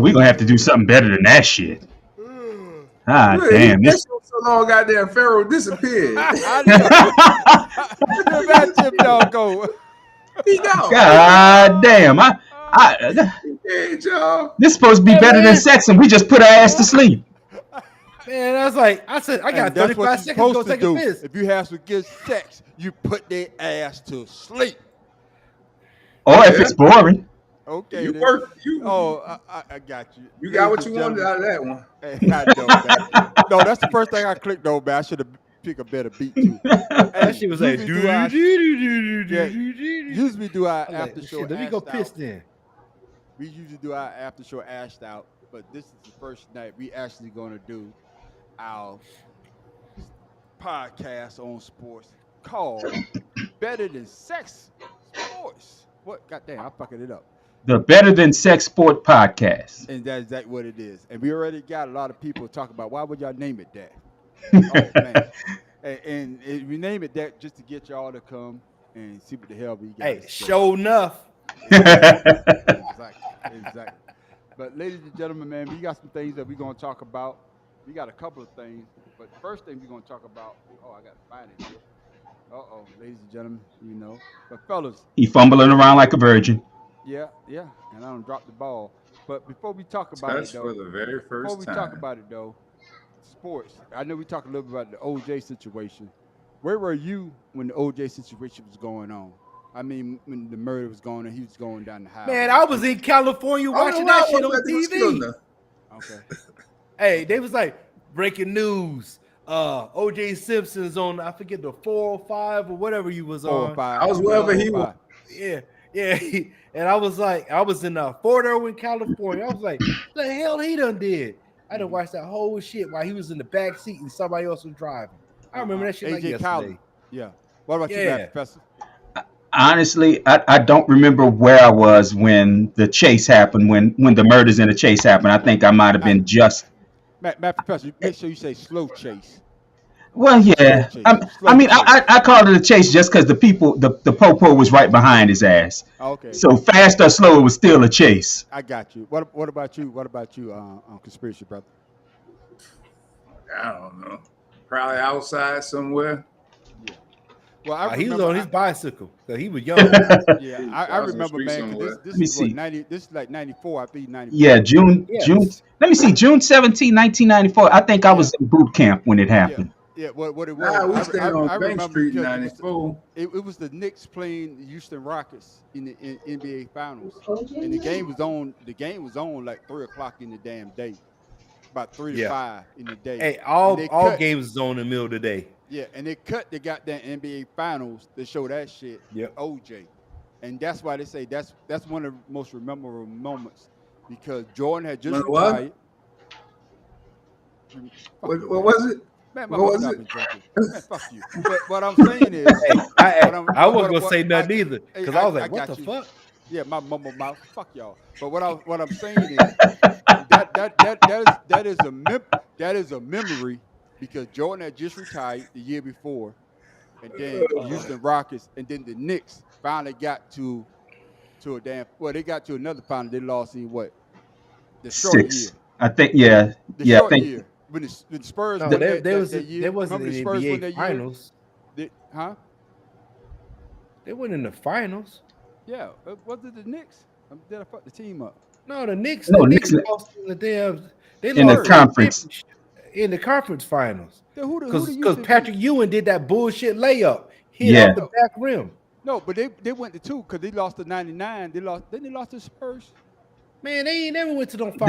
we're gonna have to do something better than that shit. Ah, damn That this. shit was so long, goddamn Pharaoh disappeared. I know. Imagine if y'all go. He gone. God damn. I Hey, y'all. this supposed to be Hey, better than man. sex, and we just put our ass to sleep. Man, I was like, I said, I got And that's what 35 you're seconds to go supposed to take a do. piss. If you have some good sex, you put their ass to sleep. Or if Yeah. it's boring. Okay. You then. work. You I got you. you got what Ladies you and wanted out of that one. gentlemen. I know, man. No, that's the first thing I clicked on, man. I should have picked a better beat too. That shit was like, usually do our yeah. usually do our I'm like, after show shit, let me go ashed piss out. then. We usually do our after show ashed out, but this is the first night we actually going to do our podcast on sports called Better Than Sex Sports. What? Goddamn, I'm fucking it up. The Better Than Sex Sport podcast. And that's exactly what it is. And we already got a lot of people talking about why would y'all name it that? Oh man. And we name it that just to get y'all to come and see what the hell we got. Hey, show enough. Exactly. But ladies and gentlemen, man, we got some things that we're gonna talk about. We got a couple of things, but the first thing we're gonna talk about. Oh, I gotta find it here. Ladies and gentlemen, you know. But fellas, He fumbling around like a virgin. yeah, and I don't drop the ball. But before we talk about it Touch though, for the very before first we talk time. about it though, sports. I know we talked a little bit about the OJ situation. Where were you when the OJ situation was going on? I mean, when the murder was going on, he was going down the highway. Man, I was in California watching that shit on TV. Okay. Hey, they was like breaking news. OJ Simpson's on, I forget the 405 or whatever you was 4 or on. 5. I was wherever he was. Yeah. And I was like, I was in Fort Irwin, California. I was like, what the hell he done did? I done watched that whole shit while he was in the back seat and somebody else was driving. I remember that shit like AJ yesterday. Collins. Yeah. What about you, Matt Professor? Honestly, I don't remember where I was when the chase happened, when the murders and the chase happened. I think I might have been just. Matt Professor, make sure you say slow chase. Well, Slow yeah. chase. I Slow mean, chase. I called it a chase just because the popo was right behind his ass. Okay. So fast or slow, it was still a chase. I got you. What about you? What about you, conspiracy brother? I don't know. Probably outside somewhere. Yeah. Well, He was on his bicycle because he was young. Yeah, I remember, man. 'Cause this Let me is what see. 90. This is like 94. I think 94. Yeah, June. Yes. Let me see, June 17, 1994. I think I was in boot camp when it happened. Yeah. What it was? Nah, we I stayed on Bank remember Street in because '94. it was the Knicks playing the Houston Rockets in the NBA Finals, and the game was on. The game was on like 3 o'clock in the damn day, about 3 to 5 in the day. Hey, all cut, games is on in the middle of the day. Yeah, and they cut the goddamn NBA Finals to show that shit. Yep. OJ, and that's why they say that's one of the most memorable moments because Jordan had just retired. What was it? Man, What was it? Man, fuck you. But what I'm saying is, I wasn't gonna say nothing either because I was like, what the fuck? Yeah, my mumble mouth. Fuck y'all. But what I'm saying is that is a memory because Jordan had just retired the year before, and then Houston Rockets, and then the Knicks finally got to a damn. Well, they got to another final. They lost in what? The short 6. year. I think. Yeah. The yeah. I short think. year. When the Spurs No, won there year. wasn't Remember in the the Spurs won NBA that finals. year? Huh? They went in the finals. Yeah. Was it the Knicks? Did I fuck the team up? No, the Knicks. No, the Knicks lost in the damn. They in the lost conference. in the conference finals. Then who the Because Houston Patrick beat? Ewing did that bullshit layup, hit Yeah. off the back rim. No, but they went to 2 because they lost to 99. They lost to the Spurs. Man, they ain't never went to them finals.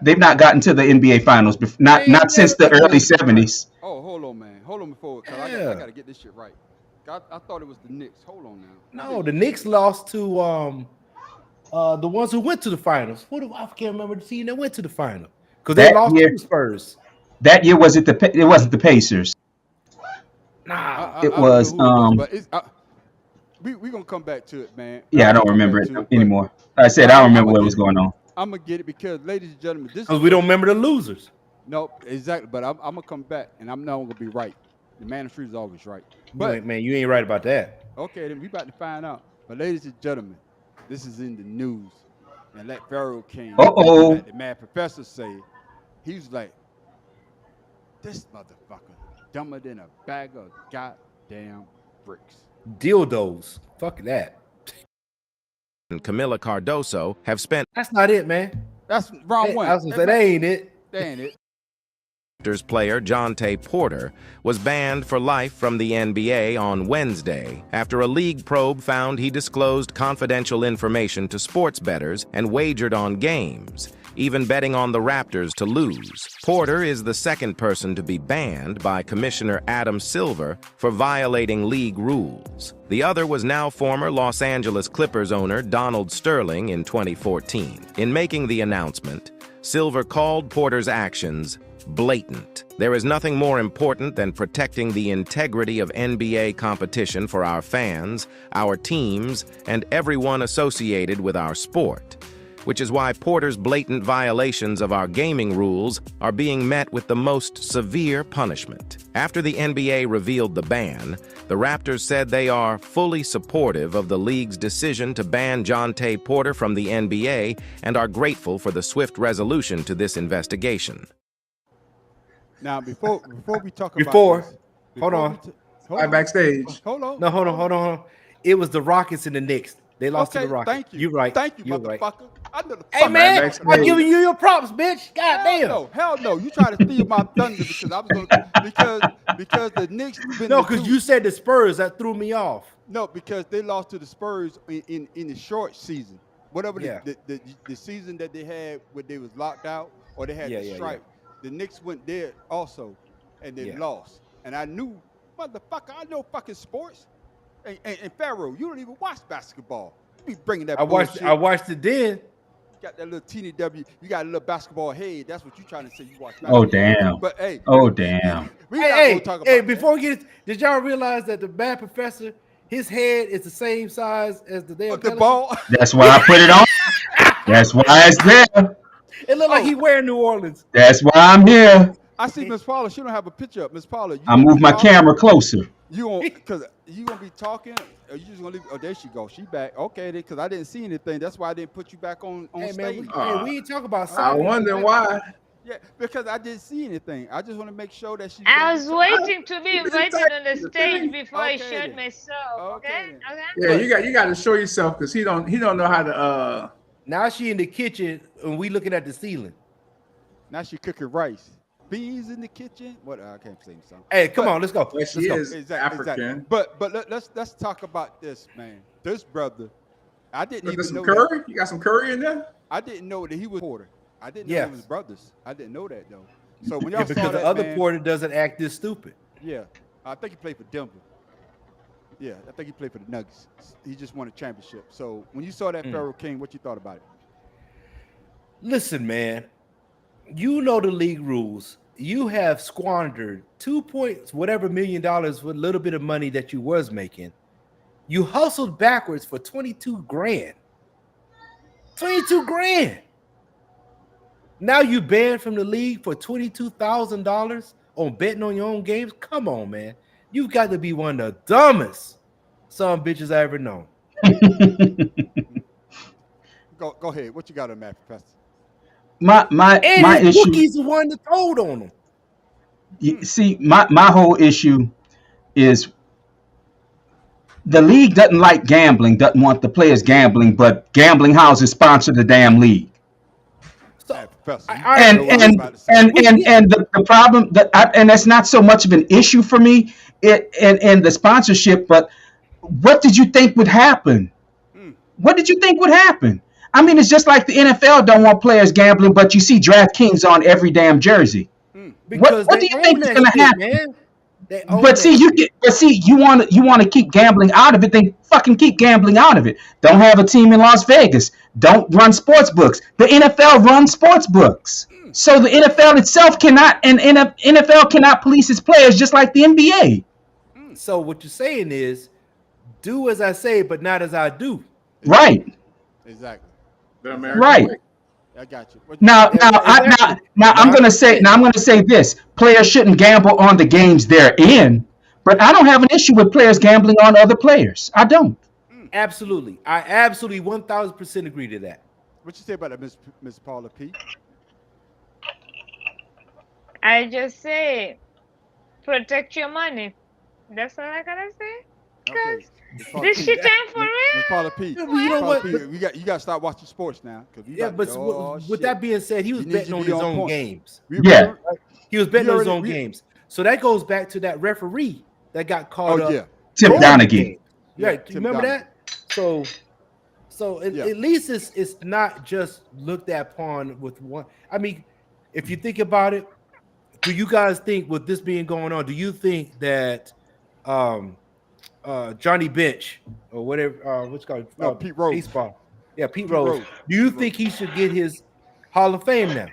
They've not gotten to the NBA finals before. They ain't Not since the never been early to the '70s. Oh, hold on, man. Hold on before, cause Yeah. I gotta get this shit right. I thought it was the Knicks. Hold on now. No, the Knicks lost to the ones who went to the finals. I can't remember the team that went to the final because they That lost year- to the Spurs. That year it wasn't the Pacers. Nah, It I don't was, know who it but it's, we gonna come back to it, man. Yeah, I don't Come remember back it to but anymore. I said I don't remember what was going on. I'm gonna get it because, ladies and gentlemen, this because is we don't remember the losers. No, exactly. But I'm gonna come back, and I'm not gonna be right. The man of the street is always right. But Man, you ain't right about that. okay, then we about to find out. But ladies and gentlemen, this is in the news. and let Pharaoh King, Uh-oh. like the Mad Professor say, he was like, this motherfucker dumber than a bag of goddamn bricks. Dildos. Fuck that. And Camila Cardoso have spent That's not it, man. That's wrong one. I was gonna say that ain't it. That ain't it. Raptors player Jonte Porter was banned for life from the NBA on Wednesday after a league probe found he disclosed confidential information to sports bettors and wagered on games, even betting on the Raptors to lose. Porter is the second person to be banned by Commissioner Adam Silver for violating league rules. The other was now former Los Angeles Clippers owner Donald Sterling in 2014. In making the announcement, Silver called Porter's actions blatant. There is nothing more important than protecting the integrity of NBA competition for our fans, our teams, and everyone associated with our sport, which is why Porter's blatant violations of our gaming rules are being met with the most severe punishment. After the NBA revealed the ban, the Raptors said they are fully supportive of the league's decision to ban Jonte Porter from the NBA and are grateful for the swift resolution to this investigation. Now, before we talk Before- about this, hold on. Right backstage. Hold on. No, hold on. It was the Rockets and the Knicks. They lost to Okay, the Rockets. thank you. You're right. Thank you, You're right. motherfucker. I know the Hey fuck man, backstage. I'm giving you your props, bitch. God damn. Hell no. You try to steal my thunder because I was gonna because the Knicks been No, the because two- you said the Spurs. That threw me off. No, because they lost to the Spurs in the short season. Whatever Yeah. the season that they had where they was locked out or they had Yeah, the yeah, strike. The Knicks went there also and they Yeah. lost. And I knew, motherfucker, I know fucking sports. And Pharaoh, you don't even watch basketball. You be bringing that I bullshit. watched it then. You got that little teeny W. You got a little basketball head. That's what you trying to say. You watch Oh, basketball. damn. But hey. Oh, damn. We not Hey, gonna talk about hey, that. before we get, did y'all realize that the Mad Professor, his head is the same size as the damn the Pelican? ball. That's why I put it on. That's why it's there. It looked like he wearing New Orleans. That's why I'm here. I see Miss Paula. She don't have a picture up. Miss Paula. You I gonna move be my talking? camera closer. You won't, because you gonna be talking. Or you just gonna leave? Oh, there she go. She back. Okay, because I didn't see anything. That's why I didn't put you back on Hey man, stage. we ain't talk about I soccer. wonder why. Yeah, because I didn't see anything. I just want to make sure that she's. I gonna was be talking. waiting to be invited on the stage before I Okay showed then. myself. Okay. Yeah, you got to show yourself because he don't know how to. Now she in the kitchen and we looking at the ceiling. Now she cooking rice. Beans in the kitchen. What? I can't say something. Hey, come on, let's go. Well, she Let's go. is African. But let's talk about this, man. This brother, I didn't Got even some know. curry? You got some curry in there? I didn't know that he was Porter. I didn't know Yes. he was brothers. I didn't know that though. So when y'all Yeah, saw because that, the other man, Porter doesn't act this stupid. yeah, I think he played for Denver. Yeah, I think he played for the Nuggets. He just won a championship. So when you saw that Pharaoh King, what you thought about it? Listen, man, you know the league rules. You have squandered whatever million dollars with a little bit of money that you was making. You hustled backwards for 22 grand. 22 grand. Now you banned from the league for $22,000 on betting on your own games. Come on, man. You've got to be one of the dumbest son bitches I ever known. Go ahead. What you got on that, Professor? My And his issue. bookie's the one that told on him. You see, my whole issue is the league doesn't like gambling, doesn't want the players gambling, but gambling houses sponsor the damn league. So, Professor. And know what I was about to say. the problem and that's not so much of an issue for me, and the sponsorship, but what did you think would happen? What did you think would happen? I mean, it's just like the NFL don't want players gambling, but you see DraftKings on every damn jersey. because what they do you own think is that gonna shit, happen? man. They own But that see, you want to keep gambling out of it. Then fucking keep gambling out of it. Don't have a team in Las Vegas. Don't run sports books. The NFL runs sports books. So the NFL itself cannot, and NFL cannot police its players just like the NBA. So what you're saying is, do as I say, but not as I do. Right. Exactly. The American Right. way. I got you. Now Exactly. I'm gonna say this: players shouldn't gamble on the games they're in. But I don't have an issue with players gambling on other players. I don't. Absolutely, I absolutely 1000% agree to that. What you say about that, Miss Paula P? I just say protect your money. That's all I gotta say. Okay, Cause Miss Paula this P. shit ain't for Miss Paula P. real. Yeah, but you know Paula what? P. But- You got to start watching sports now, because we Yeah, about but to, oh, with shit. that being said, he was You need betting to on be his on own point. games. Yeah. He was betting on his already- own games. So that goes back to that referee that got caught Oh up. yeah. Tim throwing the Donaghy. game. Yeah, you Tim remember Donaghy. that? So Yeah. at least it's not just looked at upon with one. I mean, if you think about it, do you guys think with this being going on, do you think that Johnny Bench or whatever what's called Pete Rose. baseball? Yeah, Pete Pete Rose. Rose. Do you Pete think he should get his Hall of Fame now?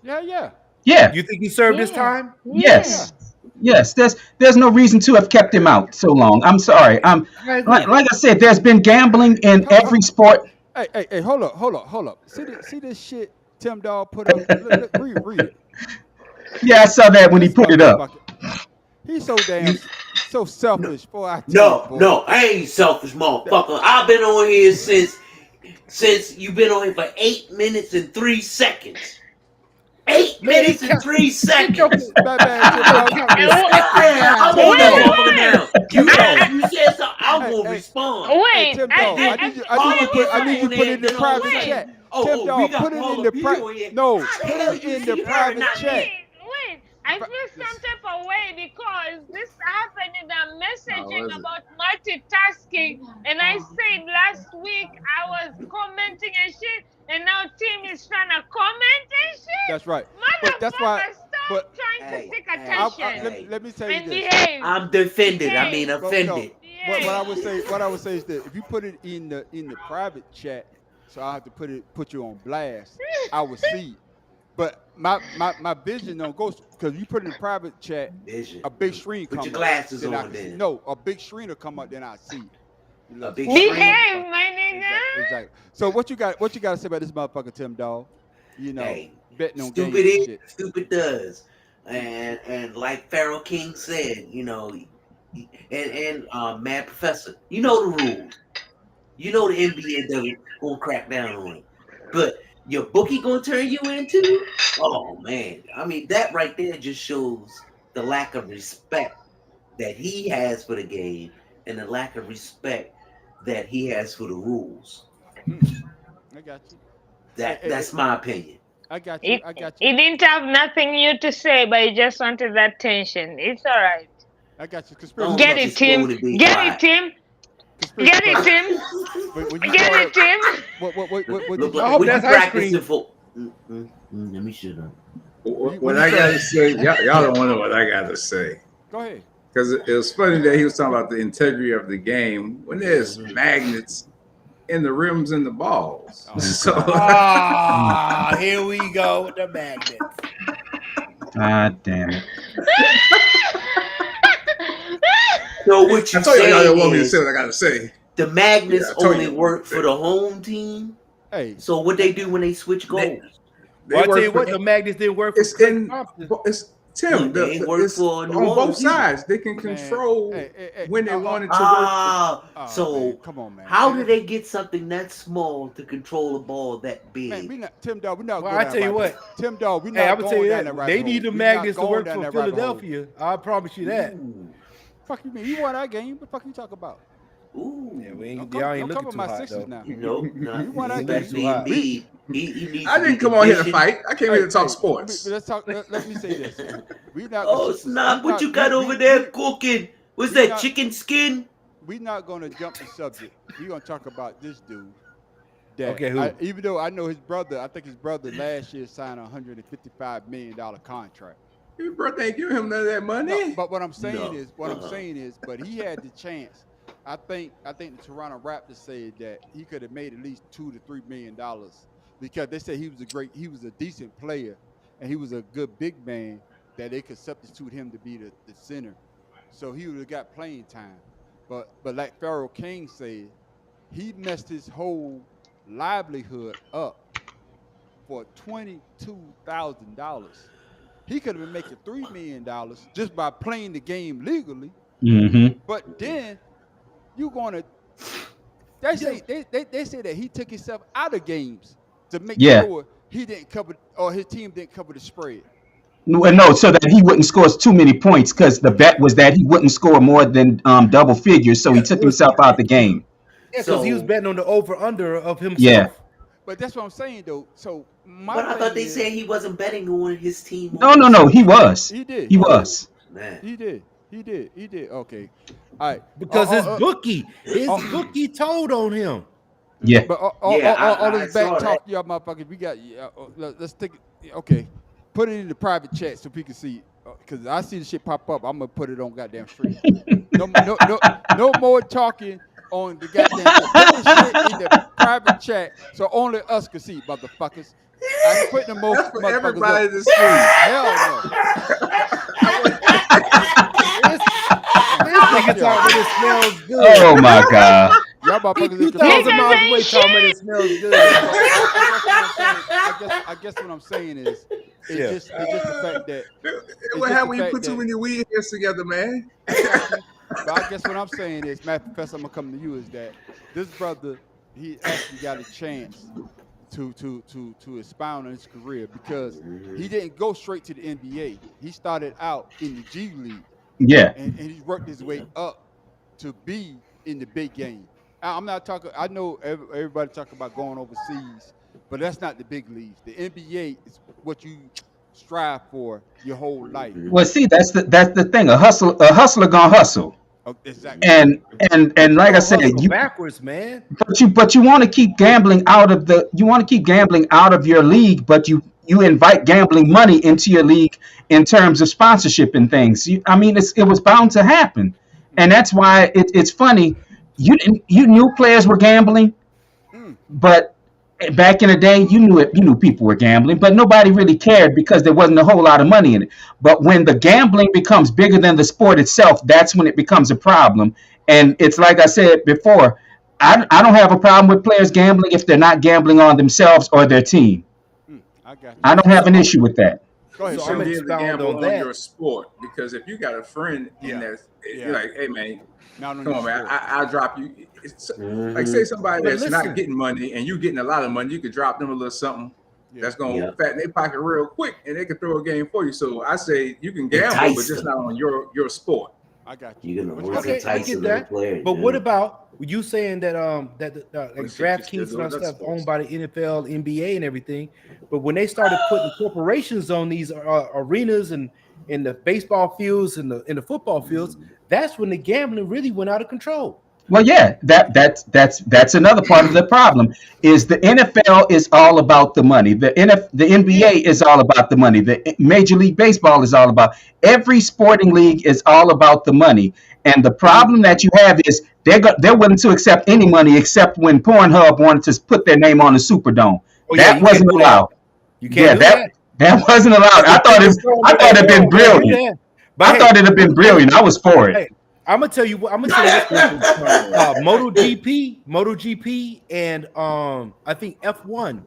Yeah. Yeah. Do you think he served his Yeah. time? Yes. Yes. There's no reason to have kept him out so long. I'm sorry. I agree. Like I said, there's been gambling in every sport. Hey, hold up. See this shit Tim Dog put up? Read it. Yeah, I saw that when he This put it up. motherfucker, he's so damn so selfish. Boy, I tell you, boy. No, I ain't selfish, motherfucker. I've been on here since you've been on here for 8 minutes and 3 seconds. 8 minutes and 3 seconds. Bad Tim Dog. Yeah, I'm Wait, on that wait. motherfucker now. You said something, I'm Hey, gonna hey. respond. Hey, Wait, Tim Dog, I need you to put it in the private wait. chat. Oh, Tim we Dog, got put it in Paula the P private. on here. No, How the put hell it you in see the her private not chat. Wait, I feel some type of way because this happened in the messaging was it? about multitasking, and I said last week I was commenting and shit, and now Tim is trying to comment and shit. That's right. But that's why. Motherfucker, stop But trying Hey, to take hey, attention let me tell you and this. behave. I'm defended. I mean Behave. But offended. no, what I would say is that if you put it in the private chat, so I have to put you on blast, I will see it. But my vision don't go, because you put it in private chat, Vision. a big screen Put come your up, glasses then I on can see- then. No, a big screen will come up, then I see it. You A know, big fuck screen. Behave, motherfucker. my nigga. Exactly. So what you got to say about this motherfucker Tim Dog? You know, Hey, betting on stupid games and is, shit. stupid does. And like Pharaoh King said, you know, and Mad Professor, you know the rules. You know the NBA doesn't gonna crack down on it. But your bookie gonna turn you into? Oh man. I mean, that right there just shows the lack of respect that he has for the game and the lack of respect that he has for the rules. I got you. That's my opinion. I got you. He didn't have nothing new to say, but he just wanted that tension. It's all right. I got you. Conspiracy. Don't Get Club. it, just go Tim. to be Get quiet. it, Tim. Conspiracy Get it, Club. Tim. When you Get started- it, Tim. What Look, did you I hope what you that's ice practicing cream. for? Let me shut up. What I got to say, y'all don't want to know what I got to say. Go ahead. Because it was funny that he was talking about the integrity of the game when there's magnets in the rims and the balls. Oh, So Ah, here we go with the magnets. God damn it. So what you I told you y'all don't want me to saying say is what I got to say. the magnets Yeah, I told only you. work for the home team. Hey, So what they do when they switch goals? Well, I tell work you for- what, the magnets didn't work for it's Klay in. Thompson. It's Tim. They work it's for on New both Orleans. sides. They can man, control hey, when they wanted to work. Ah, oh, so man, come on, man. how do they get something that small to control a ball that big? Man, we not Tim Dog. We not. Well, going I down tell you rabbit- what. Tim Dog. We Hey, not I'm gonna tell going you down that that rabbit they need the hole. We not magnets to going work down for that rabbit hole. Philadelphia. I promise you that. Ooh. Fuck you mean? You won our game. What the fuck you talk about? Ooh. Yeah, we ain't, Don't y'all ain't come looking with too my hot Sixers though. now. Nope, not You want that especially game? Embiid. He needs I to didn't be come on here to conditioned. fight. I came here to talk sports. Let's talk. Let me say this. We not. Oh snap! What you got over there cooking? What's we that not- chicken skin? We not gonna jump the subject. We gonna talk about this dude. That Okay, who? even though I know his brother, I think his brother last year signed a $155 million contract. Your brother ain't giving him none of that money. No, but what I'm saying No. is, but he had the chance. I think the Toronto Raptors said that he could have made at least $2 to $3 million because they said he was a decent player, and he was a good big man that they could substitute him to be the center, so he would have got playing time. But like Pharaoh King said, he messed his whole livelihood up for $22,000. He could have been making $3 million just by playing the game legally. Mm-hmm. But then you gonna they say that he took himself out of games to make Yeah. sure he didn't cover or his team didn't cover the spread. No, so that he wouldn't score too many points because the bet was that he wouldn't score more than double figures, so he took himself out the game. Yeah, because he was So- betting on the over/under of himself. Yeah. But that's what I'm saying though. So my But I thing thought they is- said he wasn't betting on his team. No, he was. he did. He was. Man. He did. Okay. All right. Because his Oh, bookie told on him. Yeah. But Yeah, all I this saw back that. talk, y'all motherfuckers. We got. Let's take it. Okay. Put it in the private chat so people can see. Because I see the shit pop up. I'm gonna put it on goddamn stream. No more talking on the goddamn. Put this shit in the private chat so only us can see, motherfuckers. I ain't putting the most That's for motherfuckers everybody up. to see. Hell no. This nigga talking about it smells good. Oh my God. Y'all motherfuckers. He is 2,000 miles Niggas away ain't talking about it smells good. I guess what I'm saying is, it's Yeah. just the fact that. What just happened the when you fact put too that- many weed heads together, man? But I guess what I'm saying is, Matt Professor, I'm gonna come to you is that this brother, he actually got a chance to expound on his career because he didn't go straight to the NBA. He started out in the G League Yeah. and he worked his way up to be in the big game. I'm not talking. I know everybody talk about going overseas, but that's not the big leagues. The NBA is what you strive for your whole life. Well, see, that's the thing. A hustler gonna hustle. Oh, exactly. And like I said, Hustle you backwards, man. but you want to keep gambling out of your league, but you invite gambling money into your league in terms of sponsorship and things. It was bound to happen, and that's why it's funny. You knew players were gambling, but back in the day, you knew people were gambling, but nobody really cared because there wasn't a whole lot of money in it. But when the gambling becomes bigger than the sport itself, that's when it becomes a problem. And it's like I said before, I don't have a problem with players gambling if they're not gambling on themselves or their team. I got you. I don't have an issue with that. Go ahead. So Sir. I'm You should be able to expound gamble on on that. your sport because if you got a friend Yeah. in that, Yeah. you're like, hey man, Not on come your on man, sport. I'll drop you. Like say somebody But that's listen. not getting money and you getting a lot of money, you could drop them a little something Yeah. that's gonna Yeah. fatten their pocket real quick and they can throw a game for you. So I say you can gamble, Entice but just them. not on your sport. I got you. You're gonna What you work got? Okay, I entice get another that. player. But yeah. what about you saying that like Let's see, DraftKings just and all do stuff that owned by the NFL, NBA, and everything? But when they started putting corporations on these arenas and in the baseball fields and the football fields, that's when the gambling really went out of control. Well, yeah, that's another part of the problem. Is the NFL is all about the money. The NBA is all about the money. The Major League Baseball is all about. Every sporting league is all about the money. And the problem that you have is they're willing to accept any money except when Pornhub wanted to put their name on the Superdome. Oh, yeah, That you wasn't can't do that. allowed. You can't Yeah, do that wasn't allowed. I thought it'd been brilliant. Yeah. But I hey, thought it'd been brilliant. I was for it. Hey, I'm gonna tell you what. MotoGP, and I think F1.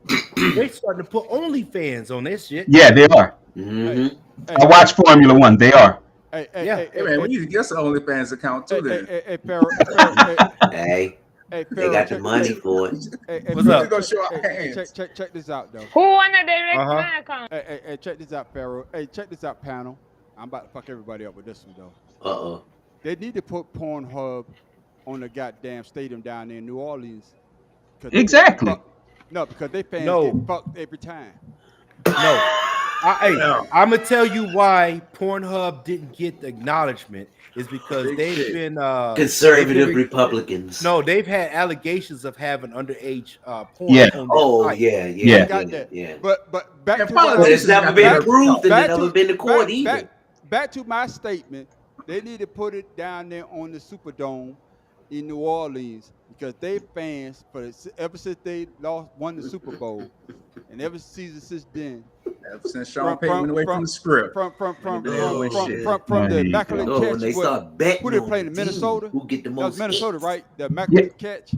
They're starting to put OnlyFans on this shit. Yeah, they are. Mhm. I watch Formula One. They are. Hey, Yeah. Hey man, we need to get some OnlyFans account too. Then Hey, Pharaoh, Hey, hey, they got the check- money for it. Hey, What's Pharaoh, up? Go show our hey, hands. check this out though. Who wanna direct Uh-huh. my account? Hey, check this out, Pharaoh. Hey, check this out, panel. I'm about to fuck everybody up with this one though. Uh-oh. They need to put Pornhub on the goddamn stadium down there in New Orleans. 'Cause Exactly. No, because they fans No. get fucked every time. No. I'm gonna tell you why Pornhub didn't get the acknowledgement is because Big they've shit. been Conservative they've been- Republicans. No, they've had allegations of having underage porn. Yeah. On their Oh site. yeah, Yeah. yeah, Got that. yeah. But back And to But what, it's never been Back- proved and back it's never to- been to court back- either. back to my statement. They need to put it down there on the Superdome in New Orleans because they fans ever since they won the Super Bowl and every season since then Ever since Sean Payton went away from the script. from Bullshit. the Immaculate Oh, Catch. when they what- start betting who they on playing the in team, Minnesota? who get the That most was Minnesota, hits. right? The Immaculate Catch.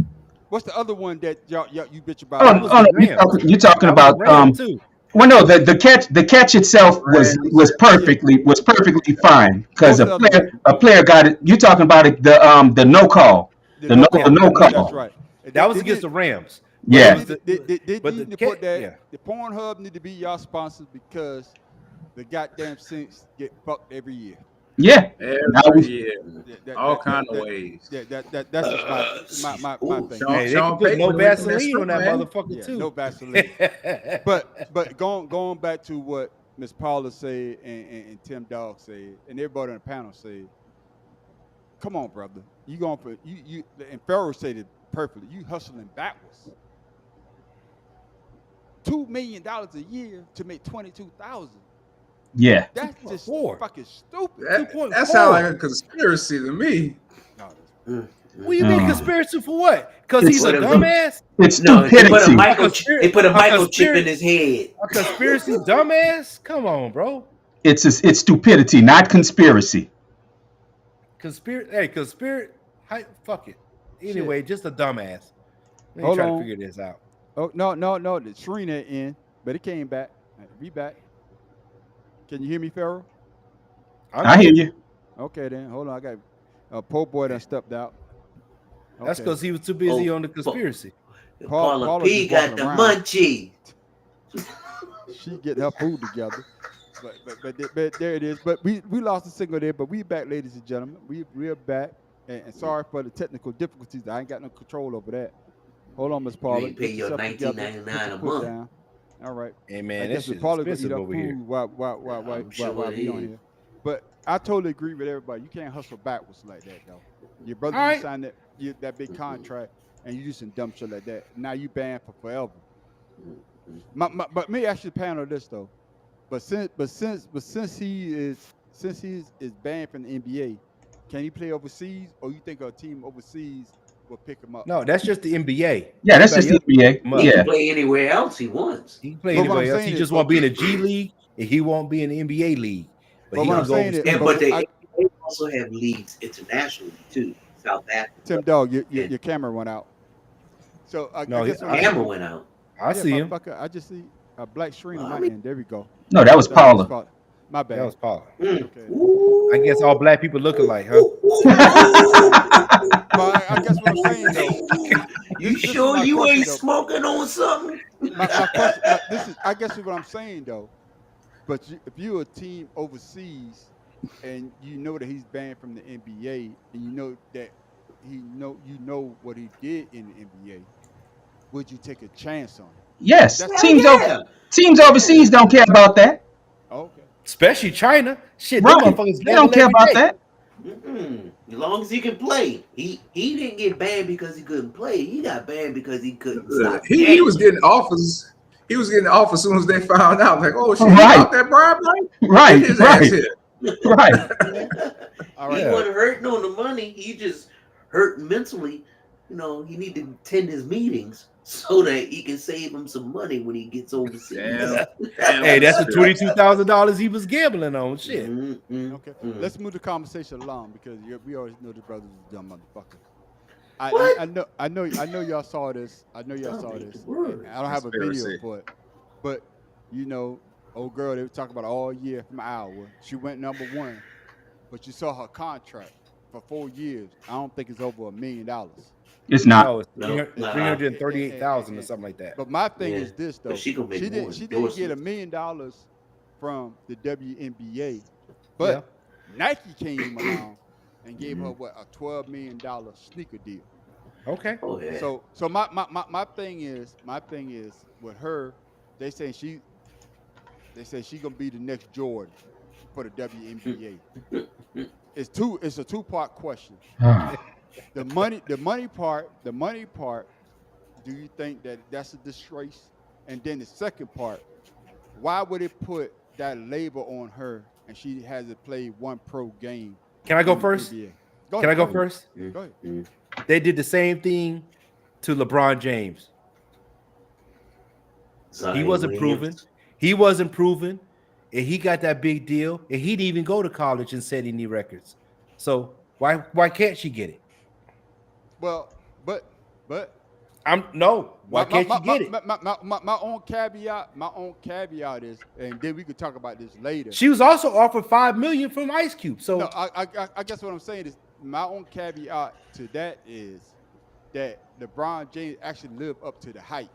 What's the other one that y'all you bitch about? Oh, was no, the Rams. you're talking That was about the Rams, too. well, no, the catch itself was perfectly fine because a player got it. You're talking about it, the no call. The no call. That's right. That was against the Rams. Yeah. They But need the to put cat- that. yeah. The Pornhub need to be y'all sponsors because the goddamn sinks get fucked every year. Yeah. Now Every we, year, That- all that- kind of that- ways. that's just my Ooh, thing. Sean, Hey, they can Sean put Payton no would've went to that Vaseline on that strip, man. motherfucker Yeah, too. no Vaseline. But going back to what Miss Paula said and Tim Dog said and everybody on the panel said, come on, brother, you going for you and Pharaoh said it perfectly. You hustling backwards. $2 million a year to make 22,000. yeah. That's just 2.4. fucking stupid. That sounds like a conspiracy to me. No, What you mean Mm. conspiracy for what? Because It's- he's a Whatever. dumbass? It's No, they put a stupidity. they put a A microchip in conspiracy- his head. A conspiracy dumbass? Come on, bro. It's stupidity, not conspiracy. Conspiracy. Fuck it. Anyway, just a dumbass. Let me Hold try on. to figure this out. Oh no, the Shrina in, but it came back. Be back. Can you hear me, Pharaoh? I hear you. Okay then. Hold on. I got Po Boy done stepped out. That's Okay. because he was too busy Oh, on the conspiracy. Paula Paula P just got walking the around. munchie. She getting her food together. But there it is. But we lost the signal there. But we back, ladies and gentlemen. We're back. And sorry for the technical difficulties. I ain't got no control over that. Hold on, Miss Paula. ain't pay Get your yourself together. $19.99 Put your a foot month. down. All right. Hey I man, guess this we shit's probably gonna eat expensive our over here. food while I'm sure we it on is. here. But I totally agree with everybody. You can't hustle backwards like that, though. Your brother All you right. signed that big contract, and you do some dumb shit like that. Now you banned for forever. But let me ask you the panel this though. But since he is banned from the NBA, can he play overseas, or you think a team overseas will pick him up? No, that's just the NBA. Yeah, that's just the Everybody else- NBA. He Yeah. can play anywhere else he wants. He can play But what anywhere I'm else. saying He is- just won't be in the G League, and he won't be in the NBA league. But But he what can I'm go saying is- overseas. And but they I- also have leagues internationally too. South Africa. Tim Dog, your camera went out. So I No, guess he- what I'm Camera saying- went out. I see him. motherfucker, I just see a black screen on I my mean- end. There we go. No, that was Paula. My bad. That was Paul. Mm. Okay. Ooh. I guess all black people look alike, huh? But I guess what I'm saying though. You this is sure my you question, ain't though. smoking on something? My question, this is I guess what I'm saying though. But if you're a team overseas and you know that he's banned from the NBA and you know that you know what he did in the NBA, would you take a chance on it? Yes. That's- Teams overseas don't care about that. Okay. Especially China. Shit, Right. them motherfuckers They don't gamble care every about day. that. As long as he can play. He didn't get banned because he couldn't play. He got banned because he couldn't stop. He was getting offers. He was getting offers as soon as they found out. Like, oh shit, Right. you got that bribe, right? Right. Get his ass Right. here. Right. All He right. Yeah. wasn't hurting on the money. He just hurt mentally. You know, he need to attend his meetings so that he can save him some money when he gets overseas. Damn. Hey, that's the $22,000 he was gambling on. Shit. Okay. Let's move the conversation along because we always know the brother's a dumb motherfucker. What? I know y'all saw this. I know y'all Oh, saw my this. word. I don't have a video Conspiracy. for it, but you know, old girl they were talking about all year from Iowa. She went #1, but you saw her contract for 4 years. I don't think it's over $1 million. It's not. No, it's No, 338,000 or something like that. But my thing Yeah, is this though. but she gonna make more didn't get $1 endorsements. million from the WNBA, but Nike came along and gave her what a $12 million sneaker deal. Okay. Oh yeah. So my thing is with her, they say she gonna be the next Jordan for the WNBA. It's a two-part question. The money part, do you think that that's a disgrace? And then the second part, why would it put that label on her and she hasn't played one pro game? Can I go in the first? NBA? Can I go first? Go ahead. They did the same thing to LeBron James. Zion He wasn't Williams. proven. He wasn't proven. And he got that big deal. And he didn't even go to college and set any records. So why can't she get it? Well, but Why can't she get it? My own caveat is, and then we could talk about this later. She was also offered $5 million from Ice Cube. So No, I guess what I'm saying is my own caveat to that is that LeBron James actually lived up to the hype.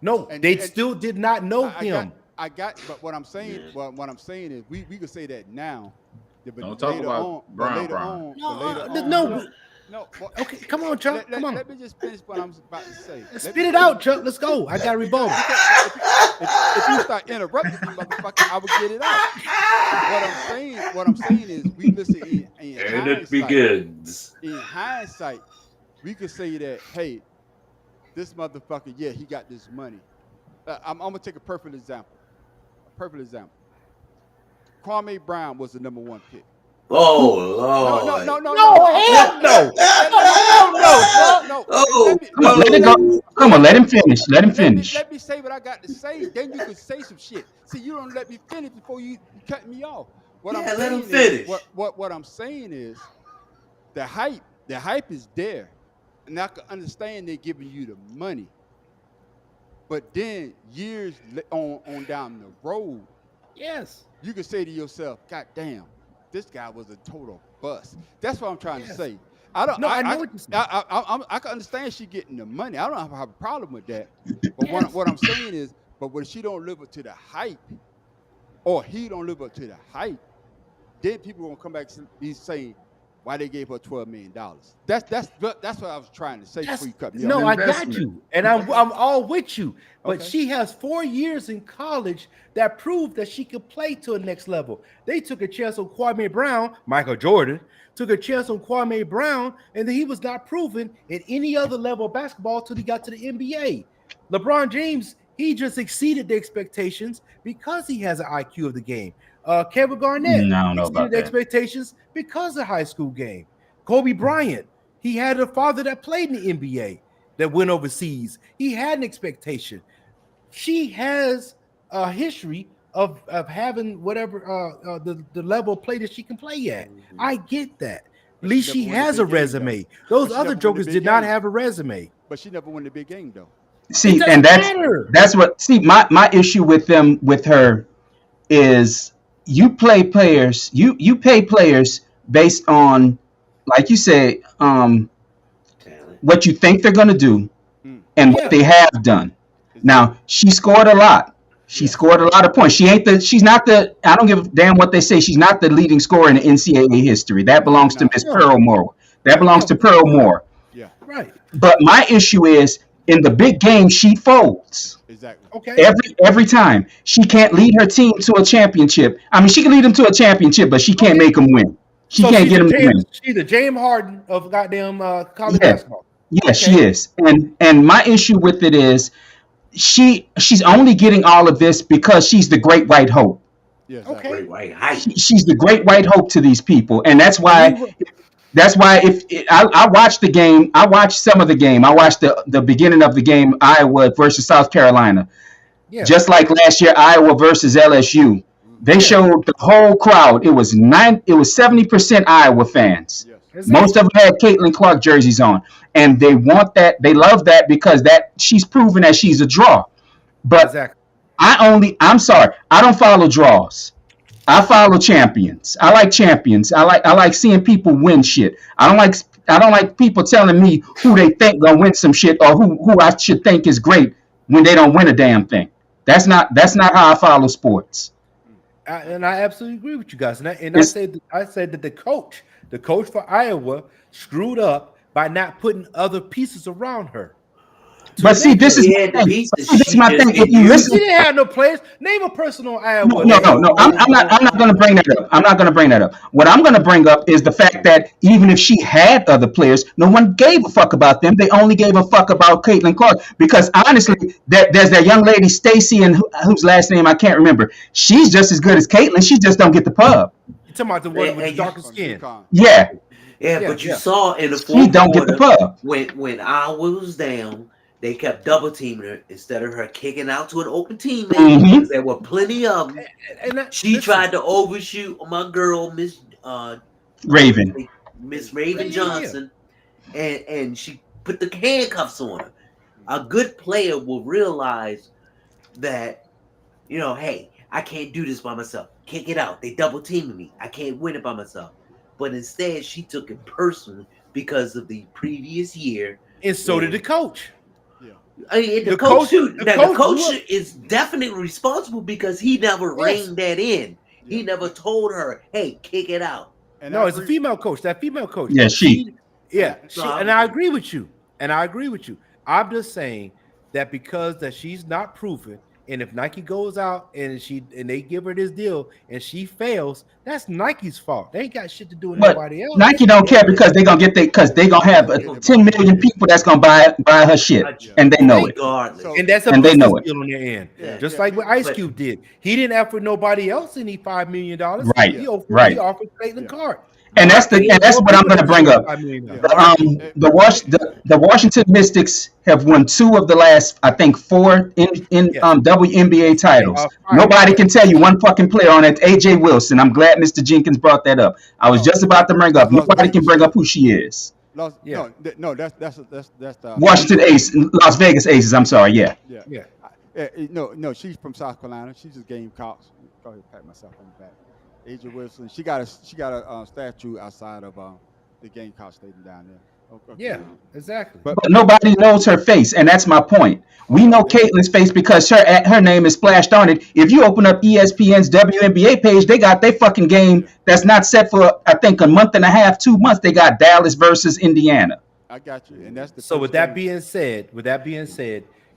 No, they still did not know him. But what I'm saying, what I'm saying is, we could say that now. Don't talk about Brian. No. Okay, come on, Chuck. Come on. Let me just finish what I'm about to say. Spit it out, Chuck. Let's go. I got a rebuttal. If you start interrupting me, motherfucker, I will get it out. What I'm saying is, we listen in And hindsight. it begins. In hindsight, we could say that, hey, this motherfucker, yeah, he got this money. I'm gonna take a perfect example. Kwame Brown was the #1 pick. Oh Lord! No. Come on, let him finish. Let me say what I got to say. Then you can say some shit. See, you don't let me finish before you cut me off. Let him finish. What I'm saying is, the hype is there, and I can understand they're giving you the money. But then years on down the road, yes, you can say to yourself, God damn, this guy was a total bust. That's what I'm trying to say. I can understand she getting the money. I don't have a problem with that. But what I'm saying is, but when she don't live up to the hype, or he don't live up to the hype, then people gonna come back and be saying why they gave her $12 million. That's what I was trying to say before you cut me off. No, I got you, and I'm all with you. But she has 4 years in college that proved that she could play to a next level. They took a chance on Kwame Brown. Michael Jordan took a chance on Kwame Brown, and then he was not proven at any other level of basketball till he got to the NBA. LeBron James, he just exceeded the expectations because he has an IQ of the game. Kevin Garnett exceeded the expectations because of high school game. Kobe Bryant, he had a father that played in the NBA that went overseas. He had an expectation. She has a history of having whatever the level of play that she can play at. I get that. At least she has a resume. Those other jokers did not have a resume. But she never won the big game though. See, and that's what. See, my issue with her is you pay players based on, like you say, what you think they're gonna do and what they have done. Now, she scored a lot. She scored a lot of points. She's not the, I don't give a damn what they say. She's not the leading scorer in the NCAA history. That belongs to Miss Pearl Moore. That belongs to Pearl Moore. Yeah. Right. But my issue is, in the big game, she folds. Exactly. Okay. Every time. She can't lead her team to a championship. I mean, she can lead them to a championship, but she can't make them win. She can't get them to win. She's the James Harden of goddamn college basketball. Yeah, she is. And my issue with it is, she's only getting all of this because she's the great white hope. Yes. Okay. Great white hype. She's the great white hope to these people, and that's why. If I watched the game, I watched some of the game. I watched the beginning of the game, Iowa versus South Carolina. Yeah. Just like last year, Iowa versus LSU. They showed the whole crowd. It was 70% Iowa fans. Yes. Most of them had Caitlin Clark jerseys on, and they want that. They love that because she's proven that she's a draw. But exactly. I'm sorry, I don't follow draws. I follow champions. I like champions. I like seeing people win shit. I don't like people telling me who they think gonna win some shit or who I should think is great when they don't win a damn thing. That's not how I follow sports. And I absolutely agree with you guys. And I said that the coach for Iowa screwed up by not putting other pieces around her. But see, this is my thing. If you listen, she didn't have no players. Name a person on Iowa. No. I'm not going to bring that up. I'm not going to bring that up. What I'm going to bring up is the fact that even if she had other players, no one gave a fuck about them. They only gave a fuck about Caitlin Clark because honestly, there's that young lady Stacy and whose last name I can't remember. She's just as good as Caitlin. She just don't get the pub. You're talking about the one with the darker skin. Yeah. But you saw in the fourth don't get the pub. When Iowa was down, they kept double teaming her instead of her kicking out to an open teammate. Mm-hmm. There were plenty of them. She tried to overshoot my girl, Miss Raven Johnson, and she put the handcuffs on her. A good player will realize that, hey, I can't do this by myself. Kick it out. They double teaming me. I can't win it by myself. But instead, she took it personally because of the previous year And so did the coach. I mean, the coach is definitely responsible because he never reined that in. Yeah. He never told her, "Hey, kick it out." And no, it's a female coach. That female coach. Yeah, she. And I agree with you. I'm just saying that because that she's not proven, and if Nike goes out and they give her this deal and she fails, that's Nike's fault. They ain't got shit to do with nobody else. Nike don't care because they're gonna have 10 million people that's gonna buy her shit, and they know it. And that's a business deal on their end. Just like what Ice Cube did. He didn't offer nobody else any $5 million. Right. He offered Caitlin Clark. And that's what I'm going to bring up. The Washington Mystics have won 2 of the last, I think, 4 in WNBA titles. Nobody can tell you one fucking player on it. AJ Wilson. I'm glad Mr. Jenkins brought that up. I was just about to bring up. Nobody can bring up who she is. No, that's Washington Ace, Las Vegas Aces. I'm sorry. Yeah. No, she's from South Carolina. She's just Gamecocks. Go ahead, pat myself on the back. AJ Wilson. She got a statue outside of the Gamecock Stadium down there. Okay. Yeah, exactly. But nobody knows her face, and that's my point. We know Caitlin's face because her name is splashed on it. If you open up ESPN's WNBA page, they got their fucking game that's not set for, I think, a month and a half, 2 months. They got Dallas versus Indiana. I got you, and that's the. So with that being said,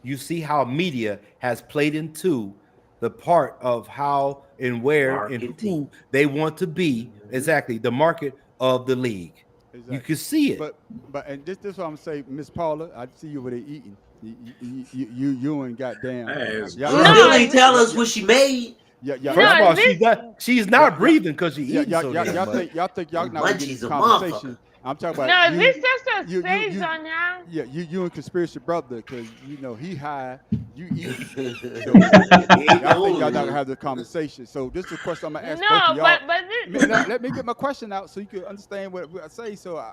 you see how media has played into the part of how and where and who they want to be, exactly the market of the league. Exactly. You can see it. But and this is what I'm saying, Miss Paula. I see you over there eating. You and goddamn. Still ain't tell us what she made. First of all, she's not breathing because she eats. Y'all think y'all not getting this conversation. I'm talking about this just stays on now. Yeah, you and Conspiracy Brother, because he high, you eat. So, I think y'all not gonna have the conversation. So this is a question I'm gonna ask both of y'all. But let me get my question out so you can understand what I say. So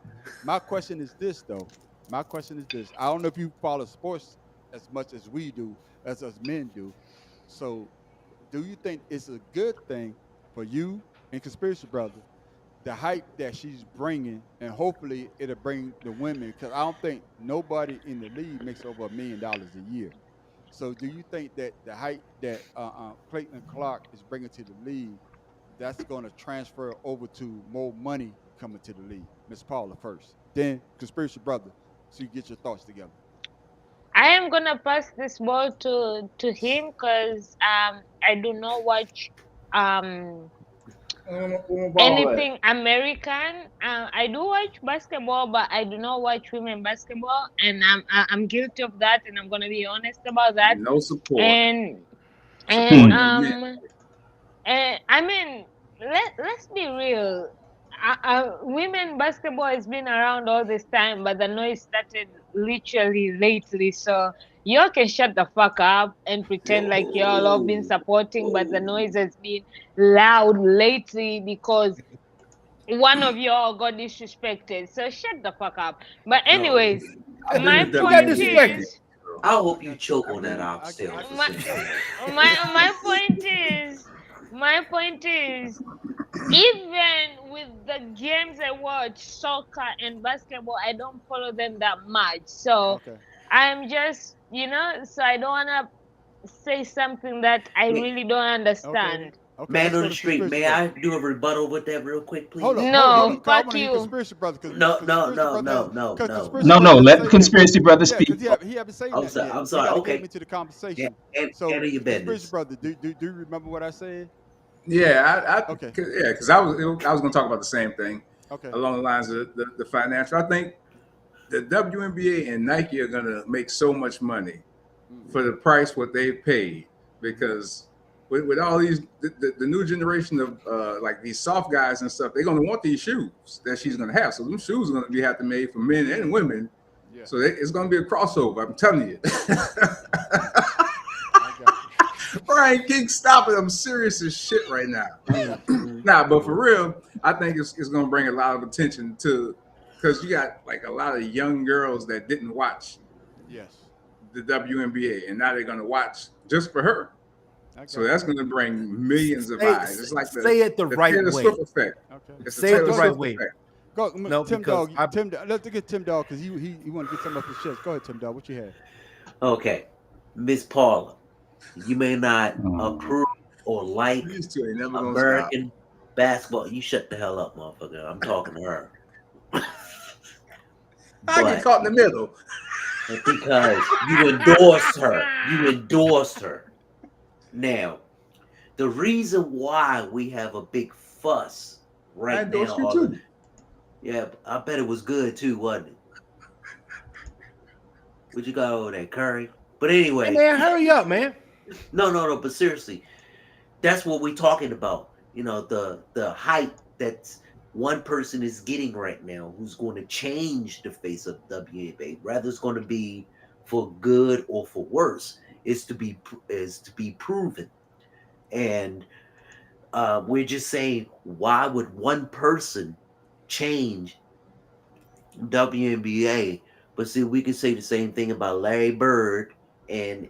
my question is this though. I don't know if you follow sports as much as we do, as us men do. So do you think it's a good thing for you and Conspiracy Brother, the hype that she's bringing, and hopefully it'll bring the women, because I don't think nobody in the league makes over $1 million a year. So do you think that the hype that Caitlin Clark is bringing to the league, that's going to transfer over to more money coming to the league? Miss Paula first, then Conspiracy Brother, so you get your thoughts together. I am going to pass this ball to him because I do not watch anything American. I do watch basketball, but I do not watch women basketball, and I'm guilty of that, and I'm gonna be honest about that. No support. And I mean, let's be real. Women basketball has been around all this time, but the noise started literally lately. So y'all can shut the fuck up and pretend like y'all have been supporting, but the noise has been loud lately because one of y'all got disrespected. So shut the fuck up. But anyways, my point is, I hope you choke on that oxtail. My point is, even with the games I watch, soccer and basketball, I don't follow them that much. So I'm just, so I don't want to say something that I really don't understand. Okay. Man on the street, may I do a rebuttal with that real quick, please? Hold on. Fuck you. Conspiracy Brother, no. Let Conspiracy Brother speak. He haven't said that. I'm sorry. Okay. Get me to the conversation. So, Conspiracy Brother, do you remember what I said? Yeah, because I was going to talk about the same thing. Okay. Along the lines of the financial. I think the WNBA and Nike are going to make so much money for the price what they paid, because with all these the new generation of like these soft guys and stuff, they're going to want these shoes that she's going to have. So them shoes are going to have to be made for men and women. Yeah. So it's going to be a crossover. I'm telling you. Brian King, stop it. I'm serious as shit right now. But for real, I think it's going to bring a lot of attention to, because you got like a lot of young girls that didn't watch the WNBA, and now they're going to watch just for her. So that's going to bring millions of eyes. It's like the right way. Swift effect. Say it the right way. Go, No, Tim because Dog. Let's get Tim Dog because he want to get some of his shit. Go ahead, Tim Dog. What you had? Okay, Miss Paula, you may not approve or like These two ain't never gonna American basketball. You shut the hell up, motherfucker. I'm talking to her. stop. I get caught in the middle. Because you endorsed her. You endorsed her. Now, the reason why we have a big fuss I right endorsed now. you too. Yeah, I bet it was good too, wasn't it? What you got over there, Curry? But anyway. Hey, man, hurry up, man. No. But seriously, that's what we're talking about. You know, the hype that one person is getting right now, who's going to change the face of WNBA. Rather, it's going to be for good or for worse. Is to be proven, and we're just saying, why would one person change WNBA? But see, we can say the same thing about Larry Bird and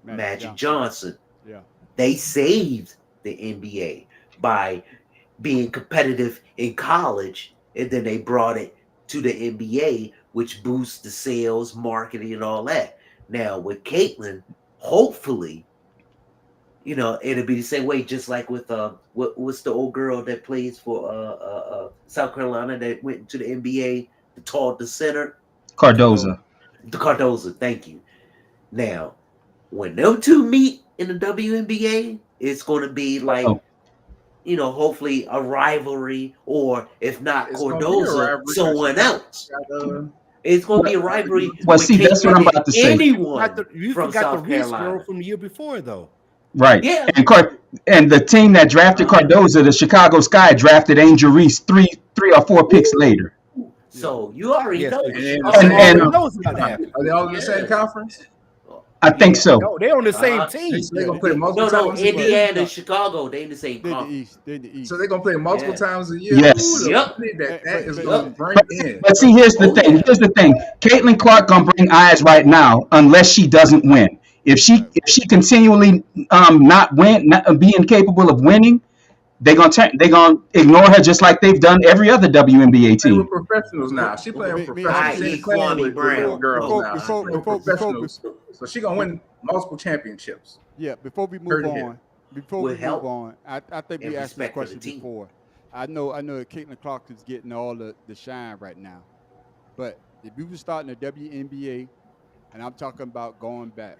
Magic Johnson. Yeah, they saved the NBA by being competitive in college, and then they brought it to the NBA, which boosts the sales, marketing, and all that. Now with Caitlin, hopefully, you know, it'll be the same way, just like with what's the old girl that plays for South Carolina that went to the NBA, the center? Cardoza. The Cardoza, thank you. Now, when them two meet in the WNBA, it's going to be like, you know, hopefully a rivalry, or if not Cardoza, someone else. It's going to be a rivalry. Well, see, that's what I'm about to say. Anyone you from forgot South the Reese Carolina girl from the year before, though. Right. Yeah. And the team that drafted Cardoza, the Chicago Sky, drafted Angel Reese three or four picks later. So you already know. Knows about to happen. Are they all in the same conference? I think so. No, they're on the same team. They're gonna play multiple times. Indiana, Chicago, they in the same they're conference. the East. So they're gonna play multiple times a year. Yes. Yep. That is gonna bring in. But see, here's the thing. Caitlin Clark gonna bring eyes right now, unless she doesn't win. If she continually not being capable of winning, they're gonna ignore her just like they've done every other WNBA She team. with professionals now. She playing with professionals. She ain't playing with little girls now. She's playing with professionals. So she gonna win multiple championships. Yeah, before we move on, I think we asked this question before. I know that Caitlin Clark is getting all the shine right now, but if you were starting the WNBA, and I'm talking about going back,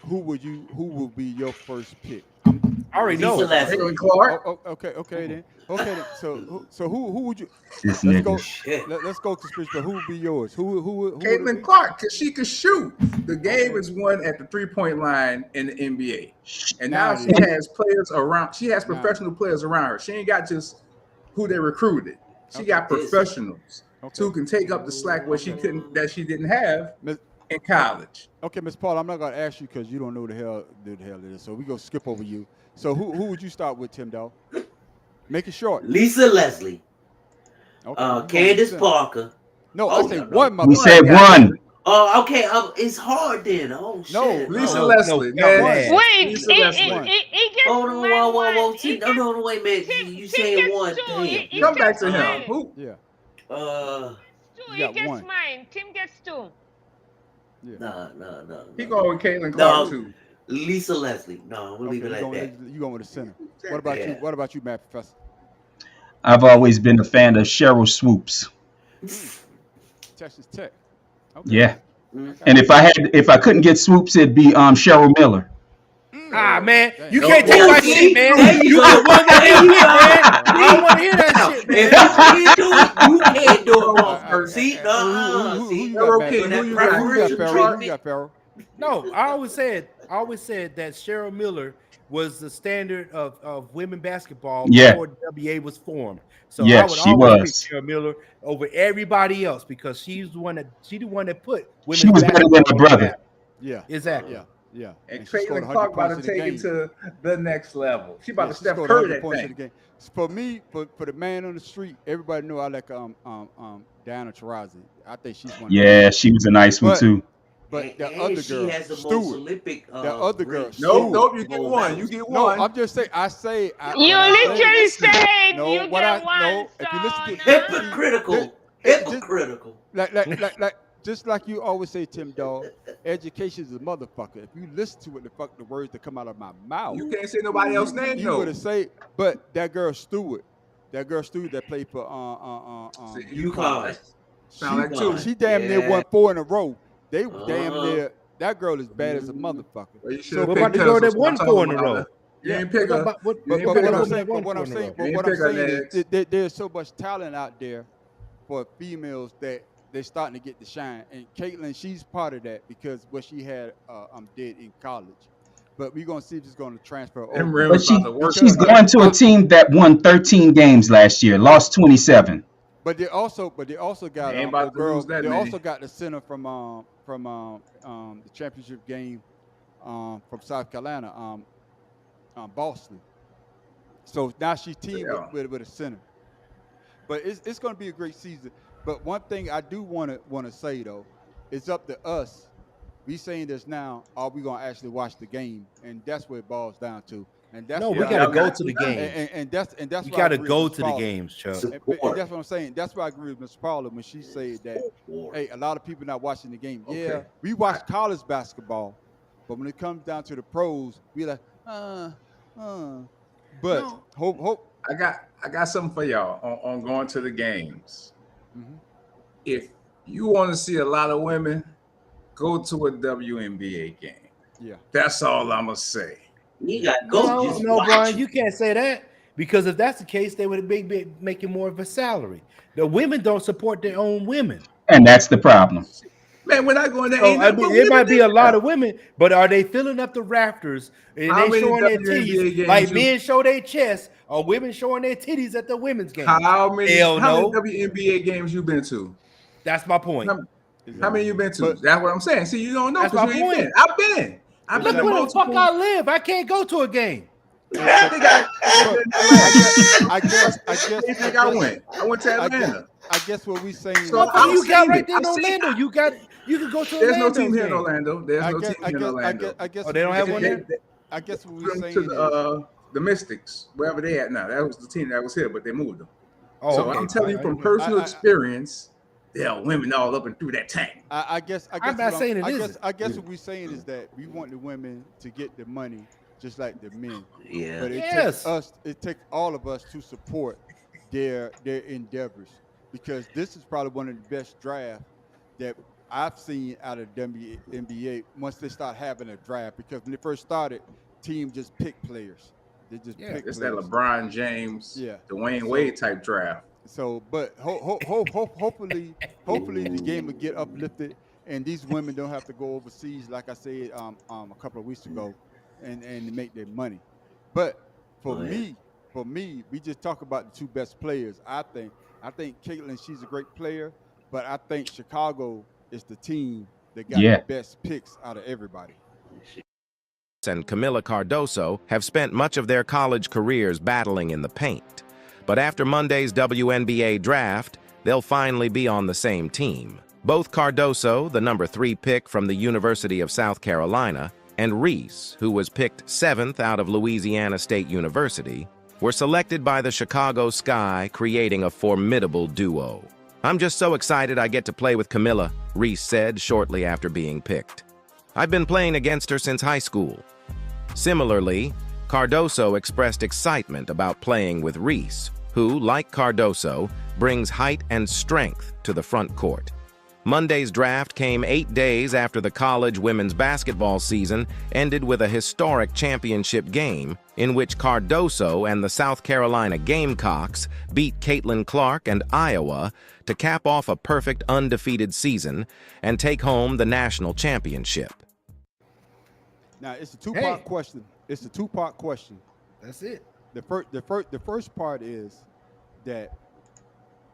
who would be your first pick? I already know. Caitlin Clark. Okay then. So who would you? This Let's nigga. go. Let's go to speech. But who would be yours? Who Caitlin Clark, because she could shoot. The game is won at the 3-point line in the NBA, and now she has players around. She has professional players around her. She ain't got just who they recruited. She got professionals who can take up the slack where she didn't have in college. Okay, Ms. Paul, I'm not gonna ask you because you don't know the hell it is. So we gonna skip over you. So who would you start with, Tim Dog? Make it short. Lisa Leslie. Candace Parker. No, I say one. We said one. Oh, okay. It's hard then. Oh shit. No, Lisa Leslie. Man. Wait, Lisa Leslie. it gets Whoa. No, wait a minute. You saying one thing. Come back to him. Who? Yeah. He gets one. mine. Tim gets two. Yeah. No. He going with Caitlin Clark too. Lisa Leslie. No, we'll leave it like that. You going with the center. What about you? What about you, Matt Professor? I've always been a fan of Cheryl Swoops. Texas Tech. Okay. Yeah. And if I couldn't get Swoops, it'd be Cheryl Miller. Ah, man, you can't take my shit, man. You go. want that shit, man. I don't want to hear that shit, man. If you can't do it wrong. See, Who you got, Farrell? No, I always said that Cheryl Miller was the standard of women basketball before the WA was formed. So I would always pick Cheryl Miller over everybody else because she's the one that put women. She was better than her brother. Yeah, exactly. Yeah. And Caitlin Clark about to take it to the next level. She about to step Curry that thing. For me, for the man on the street, everybody know I like Diana Taurasi. I think she's one. Yeah, she was a nice one too. But the other girl, has the Stewart. most Olympic. The other girl. Nope. You get one. You get one. No, I'm just saying. You literally said No, you what get I one no. If you listen to Hypocritical. Hypocritical. like just like you always say, Tim Dog, education is a motherfucker. If you listen to what the words that come out of my mouth, You can't say nobody else name you would though. have say, but that girl Stewart that played for UConn. Sound like two. she damn near Yeah. won 4 in a row. They damn Uh-huh. near that girl is bad as a motherfucker. Well, you So should have What about picked the her, girl so that stop won talking 4 in a about row? her. You ain't pick her. But You ain't what pick I'm her. saying, One what I'm for in a saying, row. but You what ain't I'm pick her saying is next. there's so much talent out there for females that they're starting to get to shine. And Caitlin, she's part of that because what she had did in college. But we're gonna see if it's gonna transfer Them over. rims But about to work. she's for her. going to a team that won 13 games last year, lost 27. But they also got They ain't about to lose that they many. also got the center from the championship game from South Carolina, Boston. So now she's teamed Yeah. with a center. But it's going to be a great season. But one thing I do want to say though, it's up to us. We saying this now, are we going to actually watch the game? And that's what it boils down to. And that's No, what we I- got to go got to the to. games. and that's We why I got to agree with go Ms. to the Paula. games, Chuck. And Support. that's what I'm saying. That's why I agree with Ms. Paula when she said that, hey, a lot of people not watching the game. Yeah, Okay. we watch college basketball, but when it comes down to the pros, we like, But No. hope. I got something for y'all on going to the games. Mhm. If you want to see a lot of women, go to a WNBA game. Yeah. That's all I'm gonna say. You got to go. No, Just no, watch Brian, it. you can't say that because if that's the case, they would be making more of a salary. The women don't support their own women. And that's the problem. Man, when I go in there, So, ain't I nothing mean, but it might women be a in lot there. of women, but are they filling up the rafters and How they many showing their WNBA titties games like you- men show their chest or women showing their titties at the women's game? How many Hell no. WNBA games you been to? That's my point. How many you been to? But- That's what I'm saying. See, you don't know That's because my you ain't point. been. I've been. I've been Look to where the fuck multiple. I live. I can't go to a game. They got- I guess They think I went. I went to Atlanta. I guess what we saying. So What I've you got seen right it. there in I've seen Orlando? it. You can go to There's no Orlando's team here in game. Orlando. There's I no guess, team here in Orlando. I guess Oh, they don't have They- one they- there? they- I guess what we're went saying to is the Mystics, wherever they at now. That was the team that was here, but they moved them. Oh, So okay. I'm telling you from I- personal I- experience, there are women all up and through that tank. I guess I'm not what saying it I guess isn't. I guess what we're saying is that we want the women to get the money just like the men. Yeah. But Yes. it takes all of us to support their endeavors because this is probably one of the best drafts that I've seen out of NBA once they start having a draft because when they first started, teams just pick players. They just Yeah, pick It's that players. LeBron James, Yeah. Dwayne So- Wade type draft. So, but hopefully the game will get uplifted, and these women don't have to go overseas, like I said a couple of weeks ago, and make their money. But for Oh, yeah. me, we just talk about the two best players. I think Caitlin, she's a great player, but I think Chicago is the team that got Yeah. the best picks out of everybody. And Camila Cardoso have spent much of their college careers battling in the paint. But after Monday's WNBA draft, they'll finally be on the same team. Both Cardoso, the number 3 pick from the University of South Carolina, and Reese, who was picked 7th out of Louisiana State University, were selected by the Chicago Sky, creating a formidable duo. "I'm just so excited I get to play with Camila," Reese said shortly after being picked. "I've been playing against her since high school." Similarly, Cardoso expressed excitement about playing with Reese, who, like Cardoso, brings height and strength to the front court. Monday's draft came 8 days after the college women's basketball season ended with a historic championship game in which Cardoso and the South Carolina Gamecocks beat Caitlin Clark and Iowa to cap off a perfect undefeated season and take home the national championship. Now it's a two-part Hey. question. It's a two-part question. That's it. The first part is that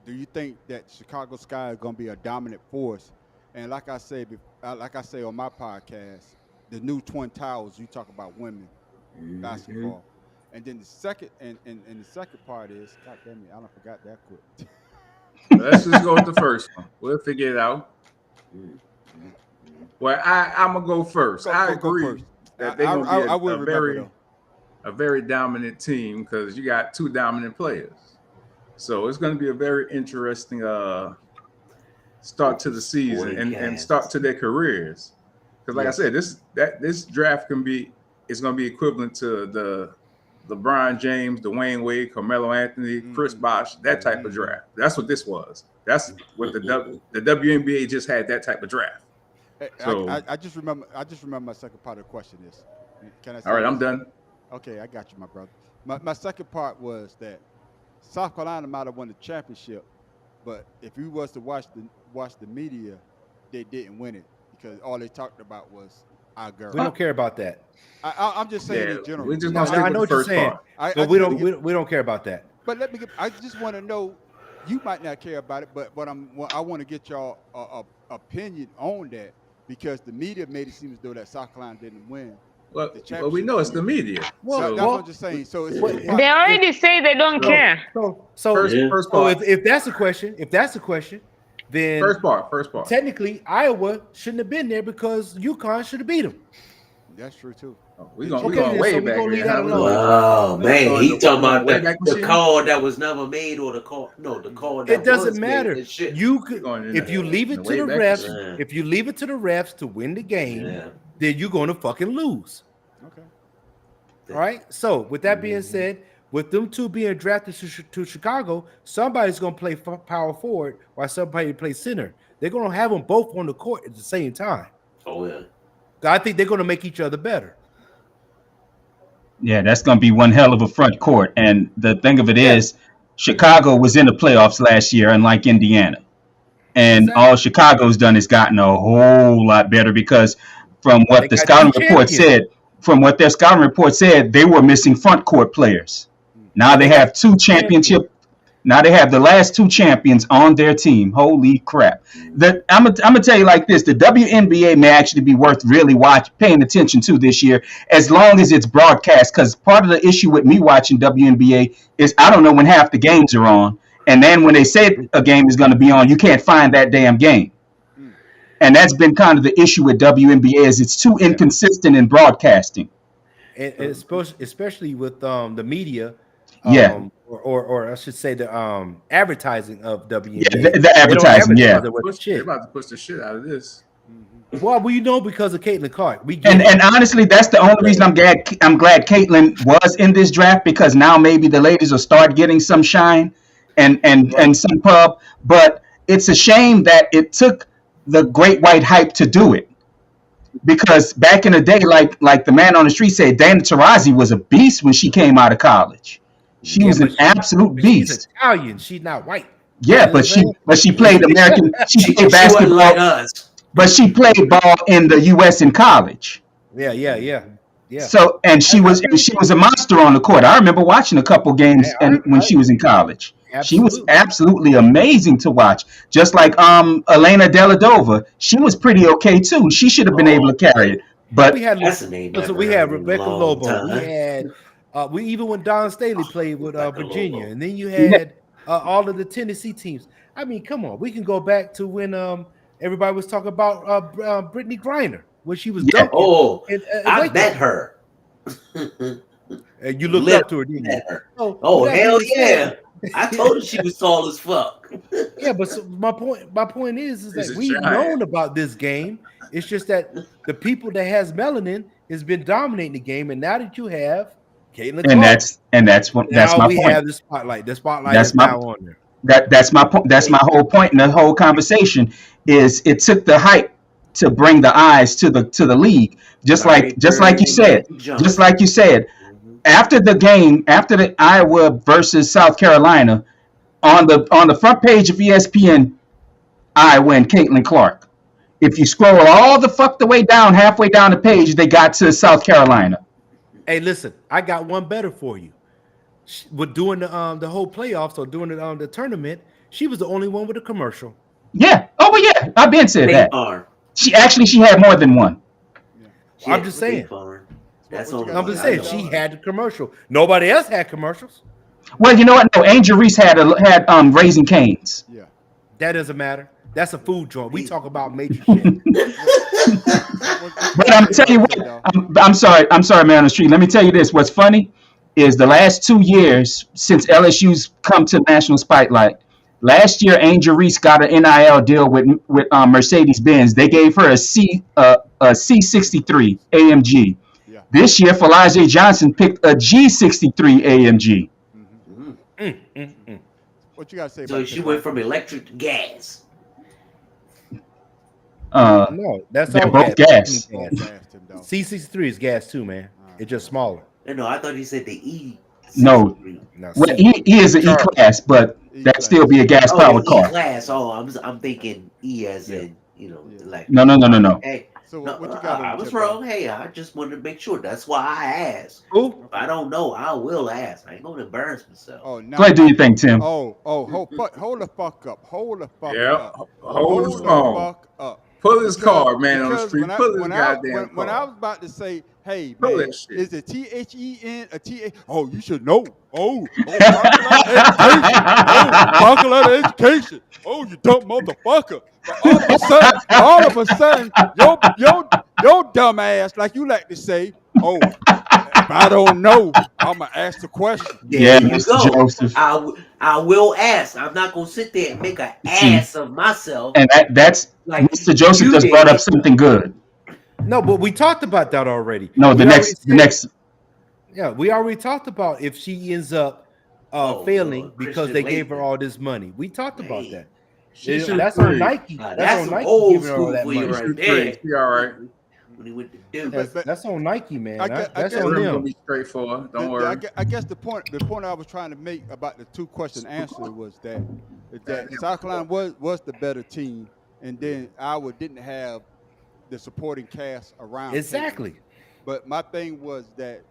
do you think that Chicago Sky is going to be a dominant force? And like I say on my podcast, the new Twin Towers, you talk about women basketball. And then the second and the second part is, God damn it, I don't forgot that quick. Let's just go with the first one. We'll figure it out. Well, I'm gonna go first. I Go agree first. that they're gonna be I will a remember very. though. a very dominant team because you got two dominant players. So it's going to be a very interesting start to the season and start to their careers. Because like I said, this draft it's going to be equivalent to the LeBron James, Dwayne Wade, Carmelo Anthony, Chris Bosh, that type of draft. That's what this was. That's what the WNBA just had, that type of draft. So I just remember my second part of the question is. Can I say all right, this? I'm done. Okay, I got you, my brother. My second part was that South Carolina might have won the championship, but if you was to watch the media, they didn't win it because all they talked about was our girl. We don't care about that. I'm just saying in general. We just No, gonna stick I with know the what you're first saying, part. but we don't care about that. But I just want to know. You might not care about it, but I want to get y'all opinion on that because the media made it seem as though that South Carolina didn't win. Well, we know it's the media. Well, that's what I'm just saying. So it's They already say they don't care. So First part. if that's the question, then First part. technically Iowa shouldn't have been there because UConn should have beat them. That's true too. We going Okay, way so we back. gonna leave here. that How we alone. doing? Oh man, he talking about Wayback the Machine? call that was never made or the call that It doesn't was matter. made. Shit. You could Going in if the- you leave it the to the Wayback refs. Machine. If you leave it to the refs to win the game, Yeah. then you're going to fucking lose. Okay. All right. So with that being said, with them two being drafted to Chicago, somebody's going to play power forward while somebody plays center. They're going to have them both on the court at the same time. Oh yeah. I think they're going to make each other better. Yeah, that's going to be one hell of a front court. And the thing of it is, Chicago was in the playoffs last year, unlike Indiana. And Exactly. all Chicago's done is gotten a whole lot better because from what They the got scouting two report champions. their scouting report said, they were missing front court players. Now they have two championship. Now they have the last two champions on their team. Holy crap. I'm gonna tell you like this. The WNBA may actually be worth really paying attention to this year as long as it's broadcast, because part of the issue with me watching WNBA is I don't know when half the games are on. And then when they say a game is going to be on, you can't find that damn game. And that's been kind of the issue with WNBA is it's too inconsistent in broadcasting. And especially with the media. Yeah. Or I should say the advertising of WNBA. Yeah, the advertising, yeah. They're about to push the shit out of this. Well, because of Caitlin Clark. And honestly, that's the only reason I'm glad Caitlin was in this draft, because now maybe the ladies will start getting some shine and some pub. But it's a shame that it took the great white hype to do it. Because back in the day, like the man on the street said, Dana Taurasi was a beast when she came out of college. She was an absolute beast. She's Italian. She's not white. Yeah, but she played American. She played basketball. Like us. But she played ball in the U.S. in college. Yeah. So and she was a monster on the court. I remember watching a couple games when she was in college. She was absolutely amazing to watch. Just like Elena Deladova, she was pretty okay too. She should have been able to carry it. But we had That's a name. we had Rebecca Long Lobo. time. We had even when Don Staley played with Virginia, and then you had all of the Tennessee teams. I mean, come on, we can go back to when everybody was talking about Brittany Griner when she was dunking. Oh, I Waco. bet her. And you looked up to her, didn't you? Oh hell yeah! I told her she was tall as fuck. Yeah, but so my point is This that is we've giant. known about this game. It's just that the people that has melanin has been dominating the game, and now that you have Caitlin Clark, that's my we point. have the spotlight. The spotlight That's is my- now on there. That's my point. That's my whole point in the whole conversation is it took the hype to bring the eyes to the league. Just like you said. After the game, after the Iowa versus South Carolina, on the front page of ESPN, Iowa and Caitlin Clark. If you scroll all the fuck the way down, halfway down the page, they got to South Carolina. Hey, listen, I got one better for you. With doing the whole playoffs or doing the tournament, she was the only one with a commercial. Yeah. Oh, but yeah, I've been said that. Farm. She had more than one. I'm just saying. That's all. I'm just saying she had the commercial. Nobody else had commercials. Well, you know what? No, Angel Reese had Raising Cane's. Yeah. That doesn't matter. That's a food joint. We talk about major shit. But I'm tell you what, I'm sorry, man on the street. Let me tell you this. What's funny is the last 2 years since LSU's come to national spotlight. Last year, Angel Reese got an NIL deal with Mercedes Benz. They gave her a C63 AMG. Yeah. This year, Falaje Johnson picked a G63 AMG. What you got to say? So about she this? went from electric to gas. No, that's They're all both gas. Oh, gas, Tim, dog. C63 is gas too, man. It's just smaller. No, I thought he said the E. No. No, Well, C- he is an E class, but that'd still be a gas powered Oh, E car. class. Oh, I'm thinking E as in like. No. Hey, So no, what you got? I on was Tim, dog? wrong. Hey, I just wanted to make sure. That's why I asked. Who? If I don't know, I will ask. I ain't gonna embarrass myself. Oh, now, Go ahead, do your thing, Tim. hold the fuck up. Hold the fuck Yeah. up. Hold his the phone. fuck up. Pull his card, man, on the Because street. Pull his goddamn when I card. was about to say, hey, Pull man, that shit. is it THEN a TA? Oh, you should know. Buckle out education. Oh, you dumb motherfucker. But all of a sudden, your dumb ass, like you like to say, oh, if I don't know, I'm going to ask the question. Yeah, There you Mr. go. Joseph. I will ask. I'm not gonna sit there and make an ass of myself. And that's Like Mr. Joseph you just brought did. up something good. No, but we talked about that already. No, the We next already said- Yeah, we already talked about if she ends up failing Lord, because Christian they gave her Laettner. all this money. We talked about Man. that. She should That's free. on Nike. Now, That's that's on some Nike old giving her all school that for you money. right She there. free. She all right. When he went to do That's on Nike, man. I That's guess- on Rim them. gonna be straight for her. Don't worry. I guess the point I was trying to make about the two question answer was that South Carolina was the better team, and then Iowa didn't have the supporting cast around. Exactly. But my thing was that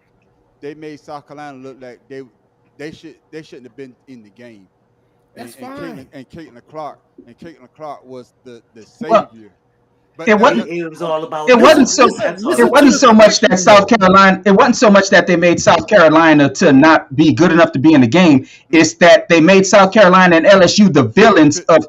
they made South Carolina look like they shouldn't have been in the game. That's and fine. Caitlin Clark was the Well, savior. But it wasn't- It was all about. It wasn't so. That's all It wasn't so much that South Carolina. It wasn't so much that they made South Carolina to not be good enough to be in the game. It's that they made South Carolina and LSU the villains of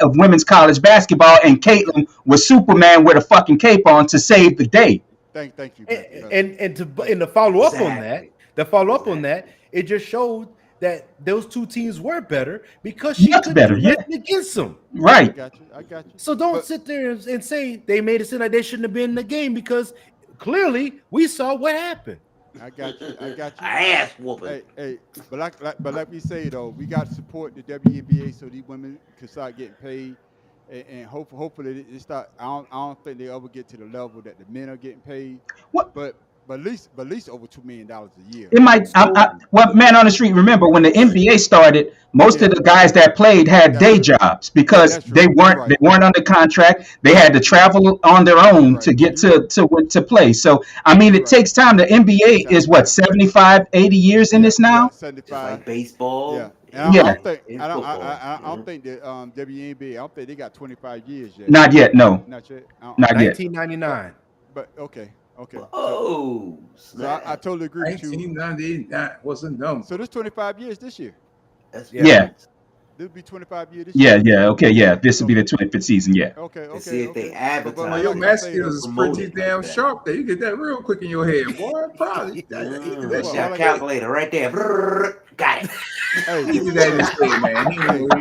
of women's college basketball, and Caitlin was Superman with a fucking cape on to save the day. Thank you. And to follow up on that, Exactly. it just showed that those two teams were better because she Much couldn't better, do yeah. nothing against them. Right. I got you. So don't But- sit there and say they made it seem like they shouldn't have been in the game because clearly we saw what happened. I got you. Ass whooping. Hey, but like we say though, we got to support the WNBA so these women can start getting paid, and hopefully they start. I don't think they ever get to the level that the men are getting paid. What? But at least over $2 million a year. It might. Well, man on the street. Remember when the NBA started? Most of the guys that played had day jobs because That's they true. weren't Right. they weren't under contract. They had to travel on their own Right. to get to play. So I mean, it Right. takes time. The NBA is what 75, 80 years in this now. Yeah, Just 75. like baseball. Yeah. And Yeah. I don't think In I don't football. think that WNBA. I don't think they got 25 years yet. Not yet. No, Not yet. not yet. 1999. But okay. Oh, So I totally agree with you. 1999 was a number. So this 25 years this year. That's Yeah. This will be 25 years this Yeah, year. yeah. Okay, yeah. This will be the 25th season. Yeah. Okay. To see if they advertise. But Well, your like I masculine say, is promote pretty it damn like that. sharp there. You get that real quick in your head, boy. Probably. That Got shit. a calculator right there. Brrr, got it. Hey, Give me that in his head, man. He ain't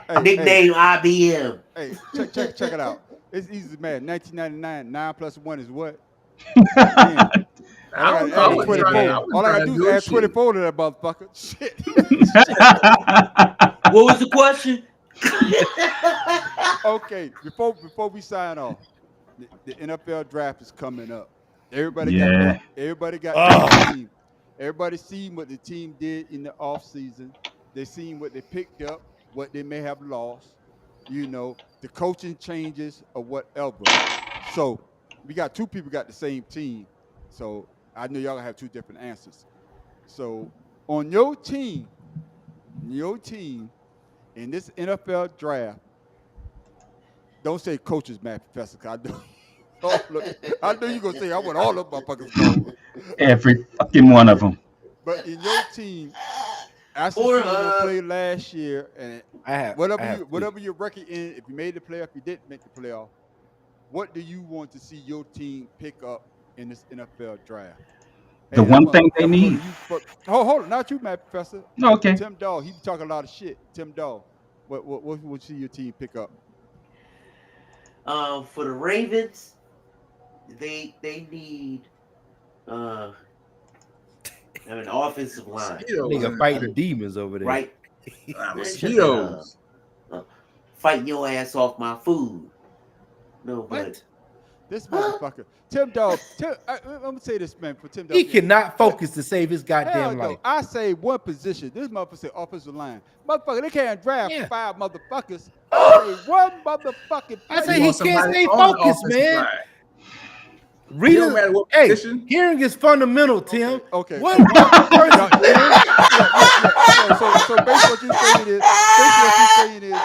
hey, Nickname IBM. Hey, check it out. It's easy, man. 1999, 9 plus 1 is what? Damn. I don't know. All I was trying I gotta to do do is add shit. 24 to that motherfucker. Shit. What was the question? Okay, before we sign off, the NFL draft is coming up. Everybody Yeah. got their team. Everybody seen what the team did in the offseason. They seen what they picked up, what they may have lost. You know, the coaching changes or whatever. So we got two people got the same team. So I know y'all gonna have two different answers. So on your team, in this NFL draft, don't say coaches, man, Professor. 'Cause I know, I know you're gonna say I want all of motherfuckers gone. Every fucking one of them. But in your team, I see you play last year, and I have whatever your record in, if you made the playoff, if you didn't make the playoff, what do you want to see your team pick up in this NFL draft? The one thing they need. Hold on, not you, Matt Professor. No, okay. Tim Dawg, he be talking a lot of shit. Tim Dawg, what would you see your team pick up? For the Ravens, they need an offensive line. Nigga fighting demons over there. Right. Mosquitoes. Fighting your ass off my food. No, What? This motherfucker, Tim Dawg. I'm gonna say this, man. For Tim Dawg, He cannot focus to save his hell goddamn no. life. I say one position. This motherfucker say offensive line. Motherfucker, they can't draft Yeah. 5 motherfuckers. I say one motherfucking. I say player. he want can't somebody stay on the focused, offensive man. line. Read It don't matter what Hey, position. hearing is fundamental, Tim. Okay. One person, So basically what you're saying is,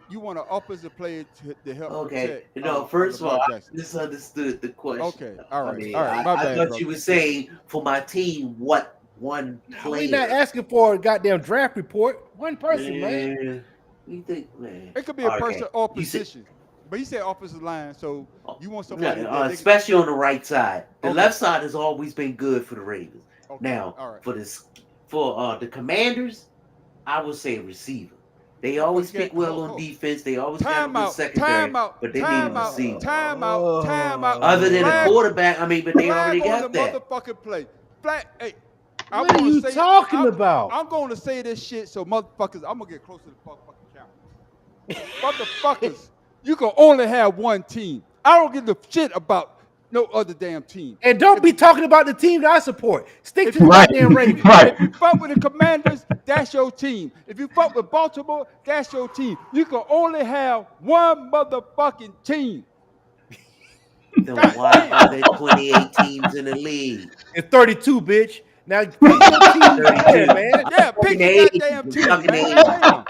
you want an offensive player to help Okay. protect. First of all, I Jackson. misunderstood the question. Okay. All right. I All right. My bad, thought bro. you were saying for my team, what one player? we not asking for a goddamn draft report. One person, man. You think, man? It could be a Okay. person or You said- position. But he said offensive line, so you want somebody that they can- especially on the right side. The Okay. left side has always been good for the Ravens. Okay, Now, all right. for the Commanders, I would say receiver. They always Okay, pick well hold- on defense. They always got a Time good out. secondary, Time out. but they need Time a out. receiver. Time out. Time out. Other than a Flag- quarterback, I mean, but they already flag on got the that. motherfucking play. Flag. Hey. What are you talking about? I'm going to say this shit so motherfuckers. I'm gonna get closer to the fucking camera. Motherfuckers, you can only have one team. I don't give a shit about no other damn team. And don't be talking about the team that I support. Stick to the Right. goddamn Ravens. Right. If you fuck with the Commanders, that's your team. If you fuck with Baltimore, that's your team. You can only have one motherfucking team. Then why are there 28 teams in the league? It's 32, bitch. Now pick your team there, man. Yeah, pick your Fucking goddamn eight. team, Fucking man. Damn.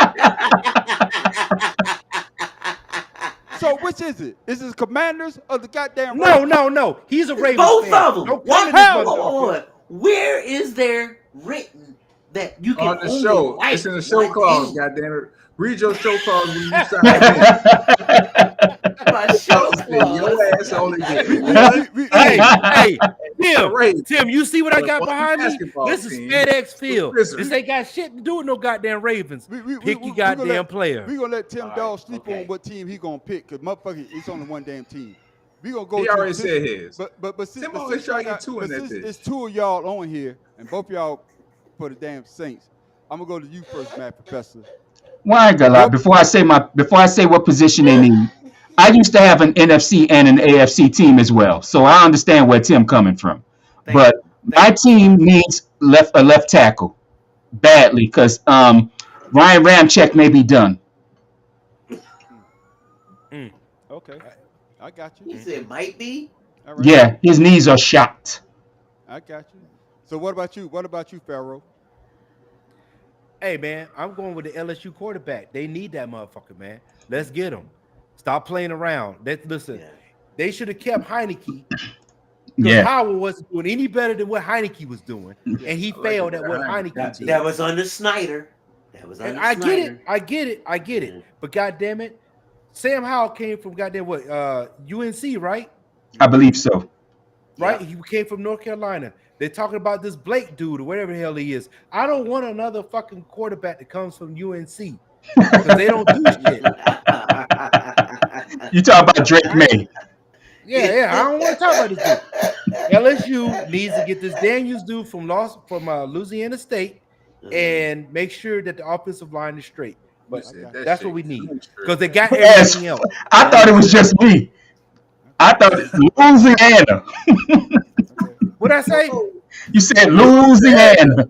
So which is it? Is it Commanders or the goddamn Ravens? No. He's a Ravens Both fan. of them. Don't Why- come in this hell, Hold motherfucker. on. Where is there written that you can On the only show. like It's in the show one clause, team? goddammit. Read your show clause when you sign. My show clause. Your ass only get Hey, Tim, Right. Tim, you see what I got What behind me? basketball This is team? FedEx Field. Listen. This ain't got shit to do with no goddamn Ravens. Pick your we gonna goddamn let- player. We gonna let Tim All right, Dawg sleep okay. on what team he gonna pick, cause motherfucker, it's only one damn team. We gonna go. He to already this- said his. But since, Tim but always since try to y'all get two in but that since bitch. it's 2 of y'all on here, and both y'all for the damn Saints, I'm gonna go to you first, Matt Professor. Well, I ain't gonna lie. Before I say what position they need, I used to have an NFC and an AFC team as well, so I understand where Tim coming from. But my team needs a left tackle badly because Ryan Ramczyk may be done. Okay, I got He you. said might be. All right. Yeah, his knees are shot. I got you. So what about you? What about you, Pharaoh? Hey, man, I'm going with the LSU quarterback. They need that motherfucker, man. Let's get him. Stop playing around. Listen, Yeah. they should have kept Heineke. Yeah. Howard wasn't doing any better than what Heineke was doing, and he failed at what Heineke did. That was under Snyder. That was under And I Snyder. get it. But goddamn it, Sam Howell came from goddamn what? UNC, right? I believe so. Right? He came from North Carolina. They're talking about this Blake dude or whatever the hell he is. I don't want another fucking quarterback that comes from UNC because they don't do shit. You talk about Drake May. Yeah. I don't want to talk about this dude. LSU needs to get this Daniels dude from Louisiana State and make sure that the offensive line is straight. But that's what we need because they got Yes. everything else. I thought it was just me. I thought Louisiana. What I say? You said Louisiana.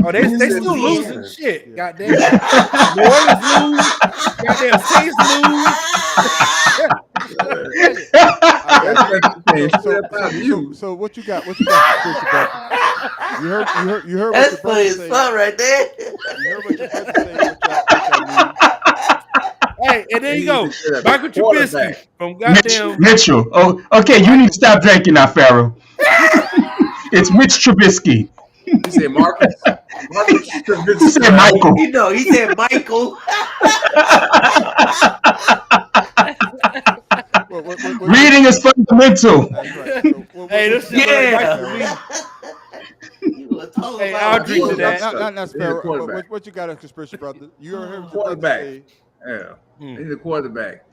Oh, they still losing shit. Goddamn. New Orleans lose. Goddamn Saints lose. So what you got? What you got? You heard That's what funny your as brother fuck right there. said. You heard what your brother said. What y'all Hey, and there you go. Michael Trubisky from goddamn. Mitchell. Oh, okay. You need to stop drinking now, Pharaoh. It's Mitch Trubisky. You said Marcus. He said Michael. You know, he said Michael. Reading is fundamental. That's right. So, Hey, this shit Yeah. Hey, I'll drink to that. Not Sparrow. What you got, conspiracy brother? You heard what Quarterback. say. Yeah, they need a quarterback.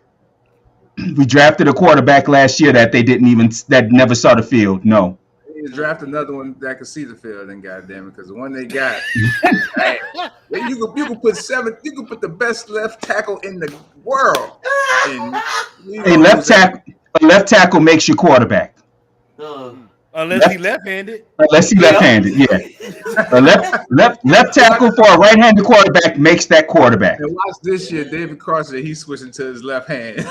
We drafted a quarterback last year that that never saw the field. No. They need to draft another one that could see the field. Then goddamn it, because the one they got, hey, you can put the best left tackle in the world. A left tackle makes you quarterback. Unless he left-handed. Unless he left-handed, yeah. A left tackle for a right-handed quarterback makes that quarterback. And watch this year, David Carson, he's switching to his left hand.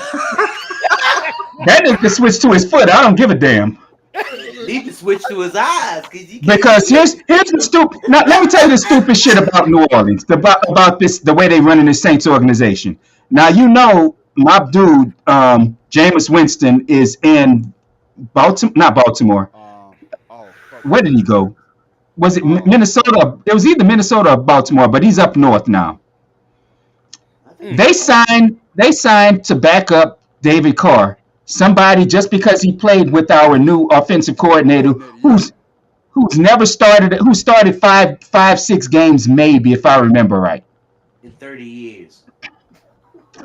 That nigga switch to his foot. I don't give a damn. He can switch to his eyes because here's the stupid. Now let me tell you the stupid shit about New Orleans, about this, the way they running the Saints organization. Now you know my dude, Jameis Winston is in not Baltimore. Where did he go? Was it Minnesota? It was either Minnesota or Baltimore, but he's up north now. They signed to back up David Carr. Somebody just because he played with our new offensive coordinator, who's started 5-6 games maybe, if I remember right. In 30 years.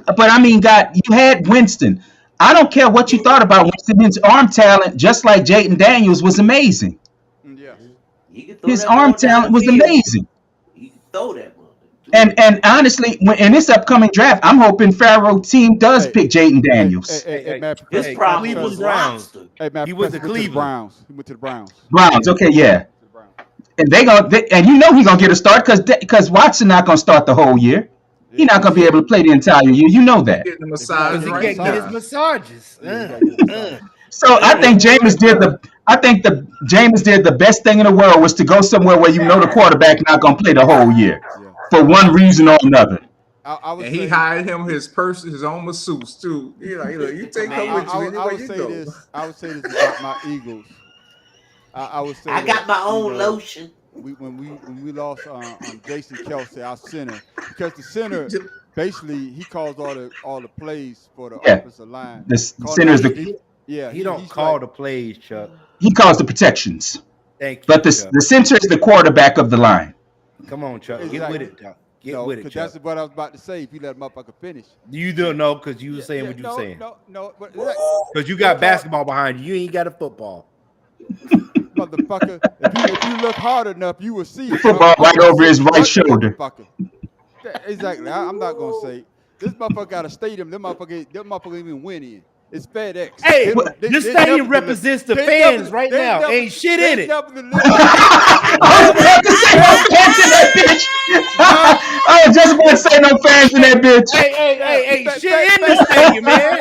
But I mean, God, you had Winston. I don't care what you thought about Winston. His arm talent, just like Jayden Daniels, was amazing. His arm talent was amazing. You can throw that one. And honestly, in this upcoming draft, I'm hoping Pharaoh team does pick Jayden Daniels. His problem was Browns. He went to Cleveland. Browns. He went to the Browns. Browns, okay, yeah. And and you know he's gonna get a start because Watson not gonna start the whole year. He's not gonna be able to play the entire year. You know that. Getting a massage He right can't now. get his massages. So I think Jameis did the best thing in the world was to go somewhere where you know the quarterback not gonna play the whole year for one reason or another. And he hired him his own masseuse too. You take her with you anywhere you go. I would say this about my Eagles. I would say I got my own lotion. When we lost Jason Kelsey, our center, because the center basically he calls all the plays for the offensive line. The center is the he don't call the plays, Chuck. He calls the protections. Thank you. But the center is the quarterback of the line. Come on, Chuck. Exactly. Get with it, Chuck. Get with it, Chuck. That's what I was about to say. If you let motherfucker finish, You don't know because you were saying what you were saying. No. Because you got basketball behind you. You ain't got a football. Motherfucker, if you look hard enough, you will see it. Football right over his right shoulder. Exactly. I'm not gonna say this motherfucker got a stadium. Them motherfucker even win in. It's FedEx. Hey, this stadium represents the fans right now. Ain't shit in it. I was about to say no fans in that bitch. I was just about to say no fans in that bitch. Hey, shit in the stadium, man.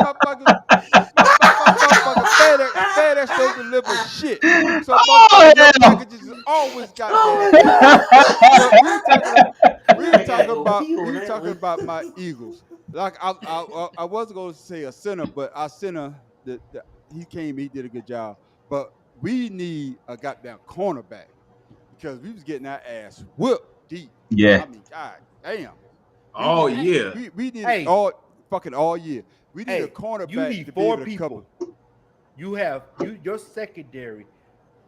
FedEx don't deliver shit. So motherfuckers just always got that. We were talking about my Eagles. Like I was going to say a center, but our center, he did a good job. But we need a goddamn cornerback because we was getting our ass whooped deep. Yeah. I mean, god damn. All year. We need all year. We need a cornerback. You need 4 people. Your secondary.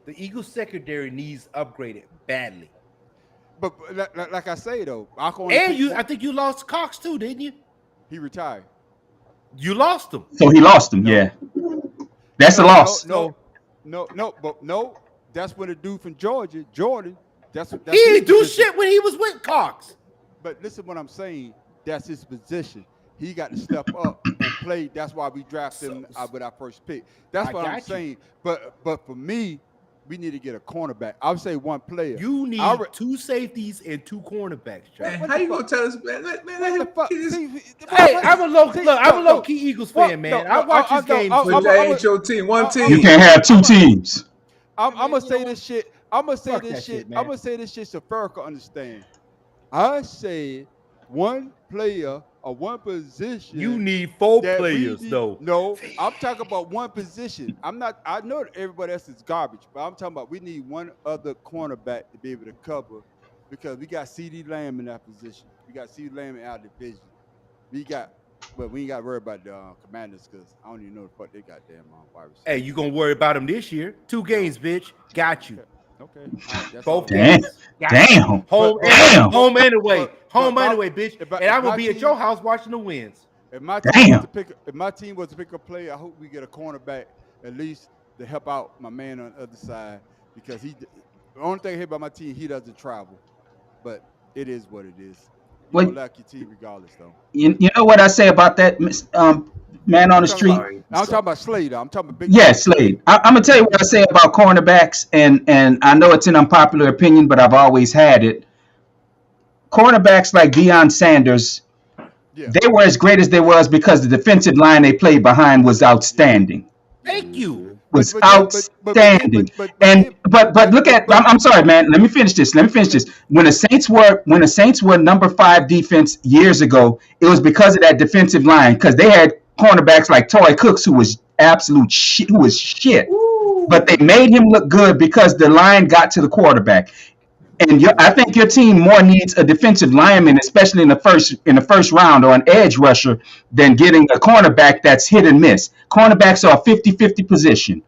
The Eagles secondary needs upgraded badly. But like I say though, I think you lost Cox too, didn't you? He retired. You lost him. So he lost him, yeah. That's a loss. No. That's when the dude from Georgia, Jordan. That's he didn't do shit when he was with Cox. But listen, what I'm saying, that's his position. He got to step up and play. That's why we drafted him with our first pick. That's what I'm saying. But for me, we need to get a cornerback. I would say one player. You need 2 safeties and 2 cornerbacks, Chuck. Man, how you gonna tell us, man? Hey, I'm a low key Eagles fan, man. I watch his games. But that ain't your team. One team. You can't have 2 teams. I'm gonna say this shit. I'm gonna say this shit so Farrah can understand. I said one player or one position. You need 4 players, though. No, I'm talking about one position. I know that everybody else is garbage, but I'm talking about we need one other cornerback to be able to cover because we got CD Lamb in that position. We got CD Lamb in our division. We ain't got to worry about the Commanders because I don't even know the fuck they goddamn wide receiver. Hey, you gonna worry about them this year? 2 games, bitch. Got you. Okay. All right, that's Both all. games. Got you. Damn. Home Damn. home anyway. Home but- anyway, bitch. if I- And I if will my be at team- your house watching the wins. If my team Damn. was to pick a player, I hope we get a cornerback at least to help out my man on the other side because the only thing I hate about my team, he doesn't travel. But it is what it is. You Well- don't like your team regardless, though. You know what I say about that, man on the street? Sorry. I'm talking about Slade. I'm talking about big. Yeah, Slade. I'm gonna tell you what I say about cornerbacks, and I know it's an unpopular opinion, but I've always had it. Cornerbacks like Deion Sanders, Yeah. they were as great as they was because the defensive line they played behind was outstanding. Thank you. Was But- outstanding. but- But look at. I'm sorry, man. Let me finish this. When the Saints were number 5 defense years ago, it was because of that defensive line because they had cornerbacks like Torrey Cooks who was absolute shit. Who was shit. But they made him look good because the line got to the quarterback. And I think your team more needs a defensive lineman, especially in the first round, or an edge rusher, than getting a cornerback that's hit and miss. Cornerbacks are a 50-50 position.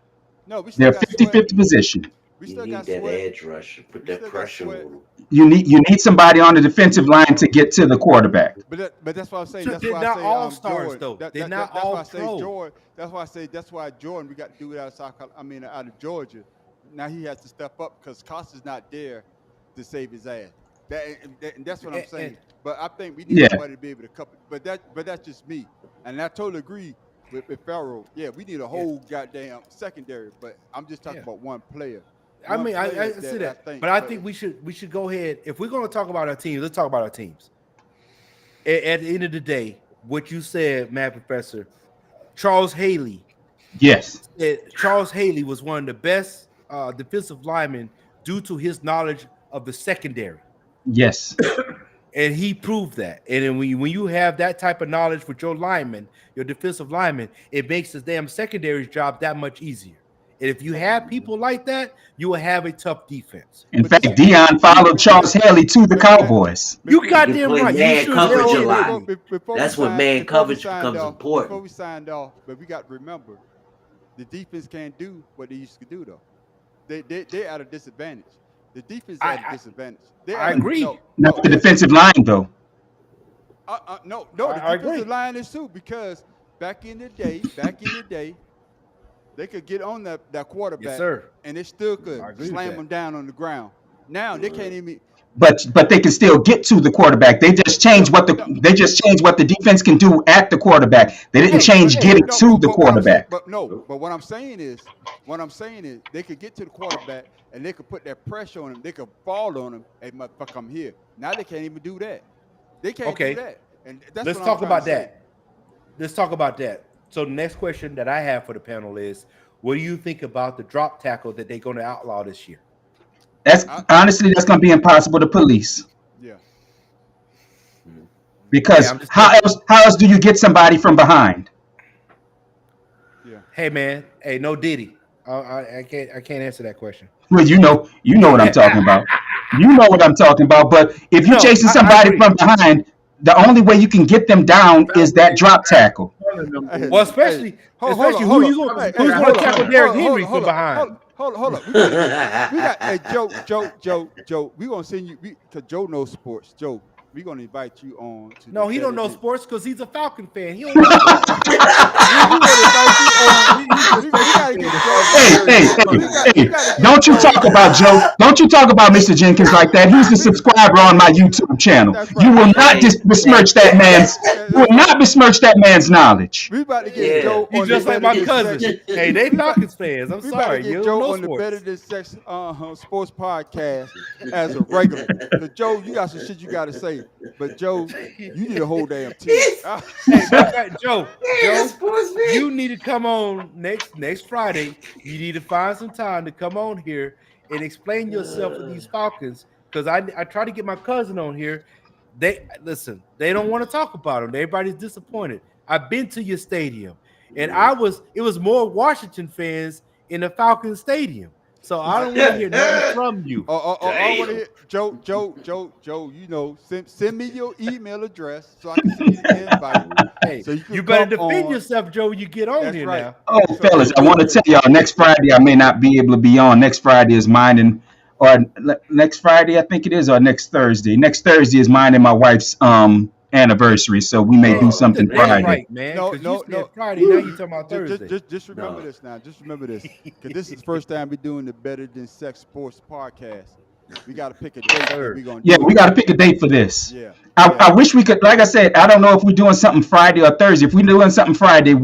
No, we They're still a got Sweat. 50-50 position. We You still need got that Sweat. edge rusher. Put We that still got pressure on Sweat. him. You need somebody on the defensive line to get to the quarterback. But that's what I'm saying. So That's they're why not I say all-stars, Jordan. though. That- They're that- not that's why I all say pro. Jordan. That's why Jordan. We got to do it out of out of Georgia. Now he has to step up because Costa's not there to save his ass. And that's what I'm saying. But I think we need Yeah. somebody to be able to cover. But that's just me. And I totally agree with Farrell. Yeah, we need a whole goddamn secondary. But I'm just talking Yeah. about one player. I One mean, I player see that, think- but I think we should go ahead. If we're going to talk about our teams, let's talk about our teams. At the end of the day, what you said, Mad Professor, Charles Haley. Yes. Charles Haley was one of the best defensive linemen due to his knowledge of the secondary, Yes. and he proved that. And then when you have that type of knowledge with your lineman, your defensive lineman, it makes the damn secondary's job that much easier. And if you have people like that, you will have a tough defense. In But fact, this- Deion followed Charles Haley to the Cowboys. You goddamn play right. You man should coverage have a lot. Before That's we when signed- man before we coverage signed becomes off- important. Before we signed off, but we got to remember, the defense can't do what they used to do though. They're at a disadvantage. The defense at a disadvantage. I agree. Not the defensive line, though. No, the I agree. defensive line is too because back in the day, they could get on that quarterback, Yes, sir. and they still could I agree with slam that. them down on the ground. Now they can't even. But they can still get to the quarterback. They just changed what the defense can do at the quarterback. They didn't change getting to the quarterback. But what I'm saying is they could get to the quarterback and they could put that pressure on him. They could fall on him. Hey, motherfucker, I'm here. Now they can't even do that. They can't Okay. do that. And that's Let's what I'm talk trying about to say. that. Let's talk about that. So the next question that I have for the panel is, what do you think about the drop tackle that they're going to outlaw this year? That's honestly going to be impossible to police Yeah. because Yeah, I'm just how else do you get somebody from behind? Hey man, hey, no Diddy. I can't answer that question. Well, you know what I'm talking about. You know what I'm talking about. But if you're No, chasing I somebody agree. from behind, the only way you can get them down is that drop tackle. Well, especially who's going to tackle Derrick Henry from behind? Hold up. We got hey Joe. We gonna send you because Joe knows sports. Joe, we gonna invite you on. To No, the he don't know Saturday- sports because he's a Falcon fan. He don't know. We gotta get Joe. Hey, don't you talk about Joe. Don't you talk about Mr. Jenkins like that. He's a subscriber on my YouTube channel. You will not besmirch that man's. You will not besmirch that man's knowledge. We about to get Yeah. Joe He's on just the like my Better Than cousin. Sex- Hey, they Falcons fans. I'm We about to sorry, get you Joe don't on know the Better sports. Than Sex sports podcast as a regular. Because Joe, you got some shit you got to say. But Joe, you need a whole damn team. Hey, matter of fact, Joe, sports man. you need to come on next Friday. You need to find some time to come on here and explain yourself with these Falcons. Because I try to get my cousin on here. They don't want to talk about them. Everybody's disappointed. I've been to your stadium, and it was more Washington fans in the Falcons stadium. So I don't want to hear nothing from you. I want to hear Joe. You know, send me your email address so I can send you the invite. Hey, So you better come defend on. yourself, Joe. You get on That's here right. now. Oh, fellas, I want to tell y'all next Friday I may not be able to be on. Next Friday is mine next Friday I think it is, or next Thursday. Next Thursday is mine and my wife's anniversary, so we may do something That's Friday. right, man. No, 'Cause no, you said no. Friday. Now you talking about Thursday. Just remember this now. Just remember this, because this is the first time we're doing the Better Than Sex Sports podcast. We got to pick a date that we're gonna Yeah, do we it. got to pick a date for this. Yeah. I wish we could, like I said, I don't know if we're doing something Friday or Thursday. If we're doing something Friday,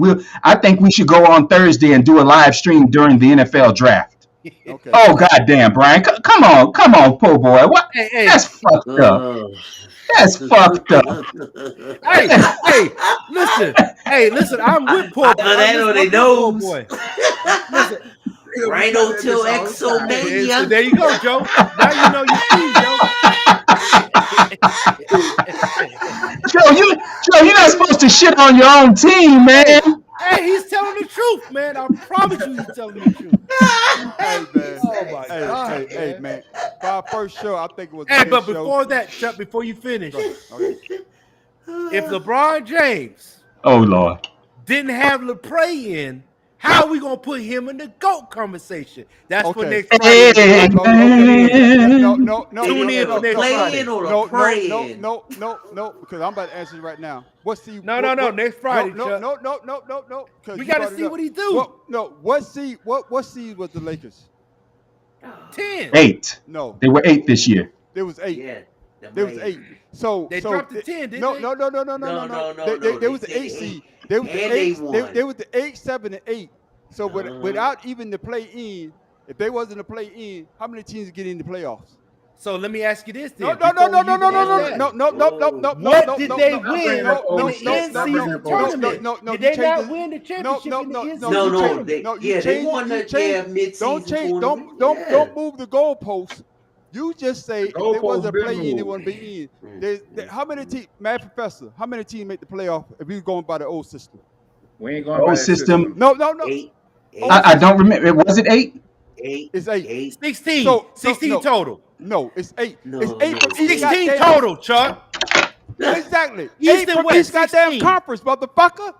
I think we should go on Thursday and do a live stream during the NFL draft. Okay. Oh, goddamn, Brian. Come on, po' boy. What? Hey. That's fucked up. That's fucked up. Hey, listen. I'm with Poor Boy. That on their nose. Boy. Rhino till Exomania. There you go, Joe. Now you know your team, Joe. Joe, you're not supposed to shit on your own team, man. Hey, he's telling the truth, man. I promise you, he's telling the truth. Hey, man. Oh my God, Hey, man. For our first show, I think it was. Hey, the but show. before that, Chuck, before you finish, Okay. if LeBron James Oh, Lord. didn't have LePray in, how are we gonna put him in the GOAT conversation? That's for Okay. next Hey, Friday. No. Tune in for next Friday. Playing or praying? No, because I'm about to answer you right now. What's the No, next Friday, No. Chuck. 'Cause We you gotta brought it see up. what he do. What seed was the Lakers? 10. 8. No, They were 8 this year. there was 8. Yeah. There was 8. So They so dropped to 10, didn't no, they? No. No, There was they the said 8 seed. 8. There was the And they 8. won. There was the 8, 7, and 8. So Uh-huh. without even the play in, if they wasn't to play in, how many teams get in the playoffs? So let me ask you this then. No. before you answer that. What did they win in the in-season tournament? Did they not win the championship in the in-season tournament? They won the mid-season tournament. Don't move the goalposts. You just say if goalposts there was a been play in, they moved. want to be in. How many teams, Mad Professor? How many teams make the playoff if we going by the old system? We ain't going Old by that system. No. 8. I don't remember. Was it 8? 8. It's 8. 16. So- 16 no. total. No, it's 8. No, It's 8 from each 16 goddamn- total, Chuck. Exactly. East 8 and from West, each goddamn 16. conference, motherfucker.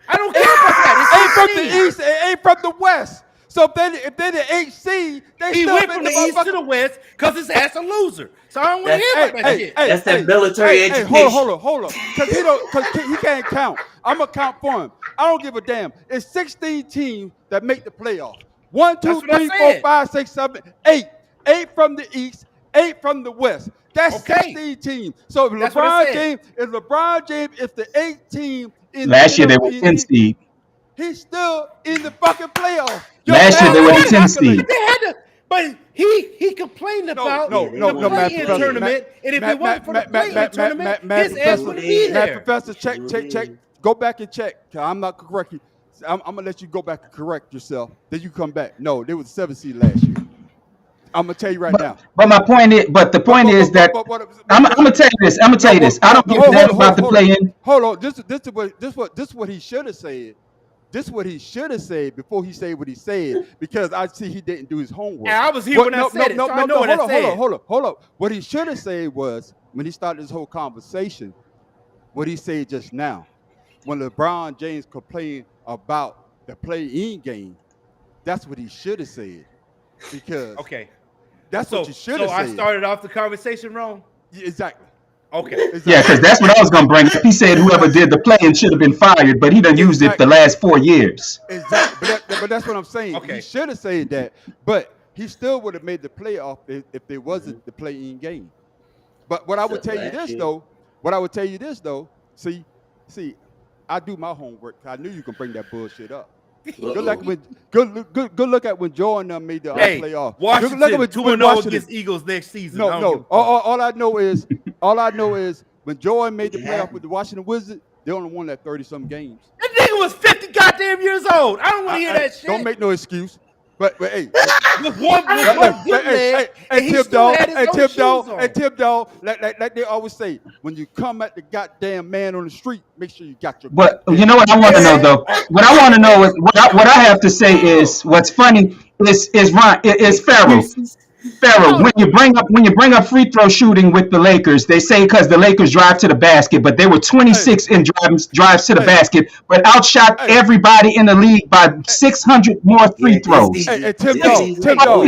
I don't care about that. 8 from It's the East and 8 from the West. So if they're the 8 seed, they He still went make from the the East to motherfucker- the West because his ass a loser. So I don't want to hear about that shit. That's that military education. Hold on. Because he can't count. I'm going to count for him. I don't give a damn. It's 16 teams that make the playoffs. 1, 2, That's what I 3, 4, said. 5, 6, 7, 8. 8 from the East, 8 from the West. That's Okay. 16 teams. So if That's what I LeBron James is the 8th team in Last year they were in- 10 seed. He's still in the fucking playoffs. Last year they were the 10 math seed. They had to, but he complained about no, the Matt play-in Professor. tournament, and if it wasn't for the play-in tournament, Matt his ass would be Matt there. Professor, check. Go back and check. 'Cause I'm not correct. I'm gonna let you go back and correct yourself. Then you come back. No, they was 7 seed last year. I'm gonna tell you right now. But the point is that I'm gonna tell you this. I don't give a damn about the play-in. Hold on. This is what he should have said. This is what he should have said before he said what he said, because I see he didn't do his homework. And I was here when I said it, so I know what I said. Hold up. What he should have said was, when he started this whole conversation, what he said just now, when LeBron James complained about the play-in game, that's what he should have said. Because Okay. that's So what you should have I said. started off the conversation wrong? Exactly. Okay. Yeah, because that's what I was gonna bring up. He said whoever did the play-in should have been fired, but he done used it the last 4 years. Exactly. But that's what I'm saying. Okay. He should have said that, but he still would have made the playoff if there wasn't the play-in game. But what I would tell you this though, see, I do my homework. I knew you could bring that bullshit up. Good look at when Jordan made the playoff. Washington Look at when 2-0 against Eagles next season. No. All I know is when Jordan made the playoff with the Washington Wizards, they only won that 30-some games. That nigga was 50 goddamn years old. I don't want to hear that shit. Don't make no excuse. But hey, with one good leg, and he still had his own shoes on. Tip Dog, like they always say, when you come at the goddamn man on the street, make sure you got your. But you know what I want to know though? What I want to know is what I have to say is what's funny is Ron is Pharaoh. Pharaoh, when you bring up free throw shooting with the Lakers, they say because the Lakers drive to the basket, but they were 26 in drives to the basket, but outshot everybody in the league by 600 more free throws. Tim Tim Dog.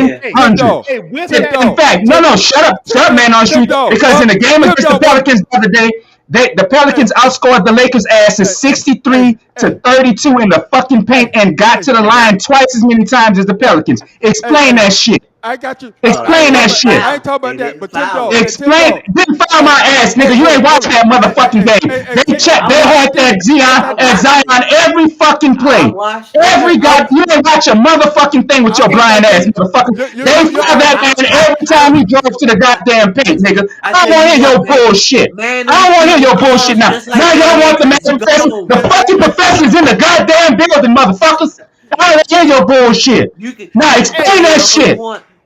In fact, no, shut up, man on street. Because in the game against the Pelicans the other day, the Pelicans outscored the Lakers' asses 63-32 in the fucking paint and got to the line twice as many times as the Pelicans. Explain that shit. I got you. Explain that shit. I ain't talking about that, but Tim Dog. Explain. Didn't foul my ass, nigga. You ain't watching that motherfucking game. They had that Zion every fucking play. Every guy. You ain't watch a motherfucking thing with your blind ass, motherfucker. They foul that man every time he drove to the goddamn paint, nigga. I don't want to hear your bullshit. I don't want to hear your bullshit now. Now y'all want the man professor. The fucking professor's in the goddamn building, motherfuckers. I don't want to hear your bullshit. Now explain that shit.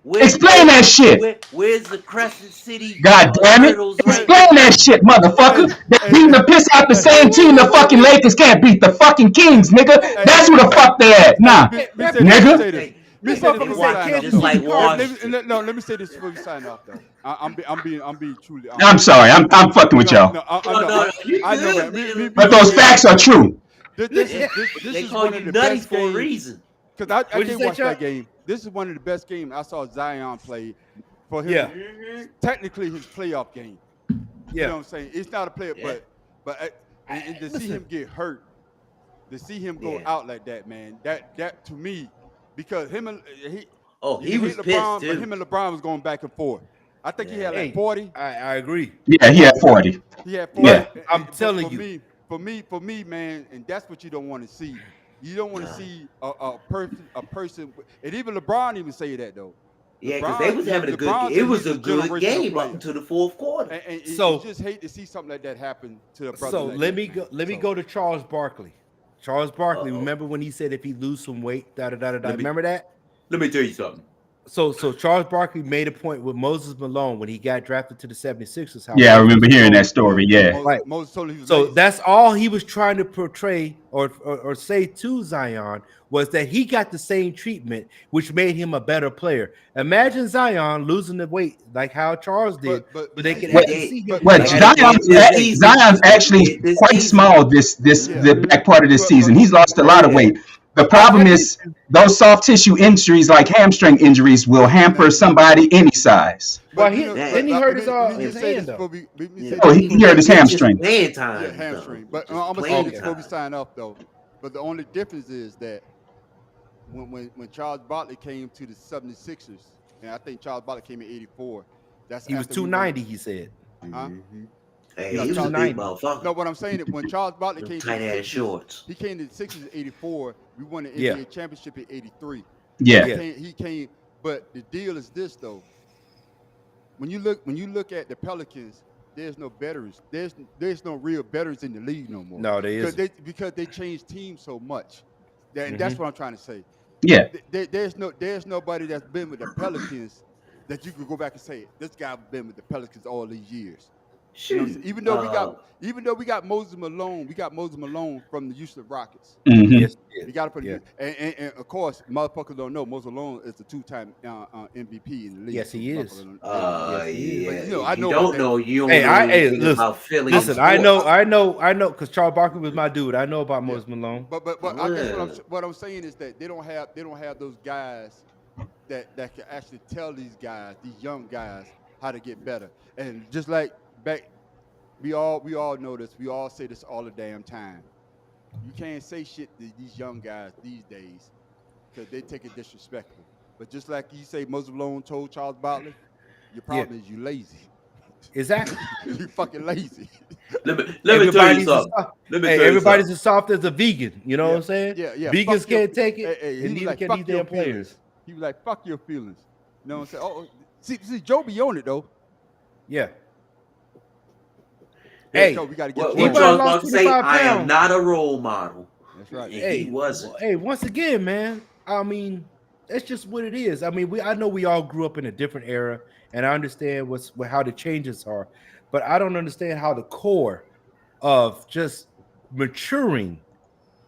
Explain that shit. Where's the Crescent City? God damn it. Explain that shit, motherfucker. They beating the piss out the same team the fucking Lakers can't beat. The fucking Kings, nigga. That's who the fuck they at. Nah, nigga. Let me say this before we sign off, though. I'm being truly. I'm sorry. I'm fucking with y'all. I know that. But those facts are true. This is one of the best for a games. reason. Because I did watch that game. This is one of the best games I saw Zion play for him. Yeah. Technically, his playoff game. Yeah. You know what I'm saying? It's not a playoff, but and to see him get hurt, to see him go out like that, man, that to me, because he was LeBron, pissed too. but him and LeBron was going back and forth. I think he had like 40. I agree. Yeah, he had 40. He had 40. Yeah. I'm telling you. For me, man, and that's what you don't want to see. You don't want to see a person, and even LeBron even say that though. Yeah, because they was having a good game. It was a good game up until the fourth quarter. And so you just hate to see something like that happen to a brother. So let me go to Charles Barkley. Charles Barkley, remember when he said if he lose some weight, remember that? Let me tell you something. So Charles Barkley made a point with Moses Malone when he got drafted to the 76ers. Yeah, I remember hearing that story. Yeah. Right. Moses told him he was So lazy. that's all he was trying to portray or say to Zion was that he got the same treatment, which made him a better player. Imagine Zion losing the weight like how Charles did, but they could actually see him. Well, Zion's actually quite small the back part of this season. He's lost a lot of weight. The problem is those soft tissue injuries like hamstring injuries will hamper somebody any size. Well, then he hurt his hand though. He hurt his hamstring. Hamstring. But I'm gonna say this before we sign off though. But the only difference is that when Charles Barkley came to the 76ers, and I think Charles Barkley came in '84. He was 290. He said. Huh? Hey, he was a big motherfucker. No, what I'm saying is when Charles Barkley came tight ass shorts, he came to the Sixers in '84. We won the NBA championship in '83. Yeah. He came, but the deal is this though. When you look at the Pelicans, there's no veterans. There's no real veterans in the league no more. No, there isn't. Because they changed teams so much. And that's what I'm trying to say. Yeah. There's nobody that's been with the Pelicans that you could go back and say this guy been with the Pelicans all these years. Shoot. You know, even though we got Moses Malone from the Houston Rockets. Mm-hmm. Yes, you got to put it. And of course, motherfuckers don't know Moses Malone is the two-time MVP in the league. Yes, he is. Yeah. But, you know, I know. You don't know. You listen. I know, because Charles Barkley was my dude. I know about Moses Malone. But I guess what I'm saying is that they don't have those guys that can actually tell these young guys, how to get better. And just like back, we all know this. We all say this all the damn time. You can't say shit to these young guys these days because they take it disrespectful. But just like you say, Moses Malone told Charles Barkley, your problem is you lazy. Exactly. You fucking lazy. Let me tell you something. Everybody's as soft as a vegan. You know what I'm saying? Yeah. Vegans can't take it, and neither like, can these damn players. He was like, "Fuck your feelings." You know what I'm saying? Oh, see, Joe be on it though. Yeah. Hey, Joe, we gotta get what Charles Barkley say? I am not a role model. That's right. He wasn't. Hey, once again, man. I mean, that's just what it is. I mean, I know we all grew up in a different era, and I understand how the changes are, but I don't understand how the core of just maturing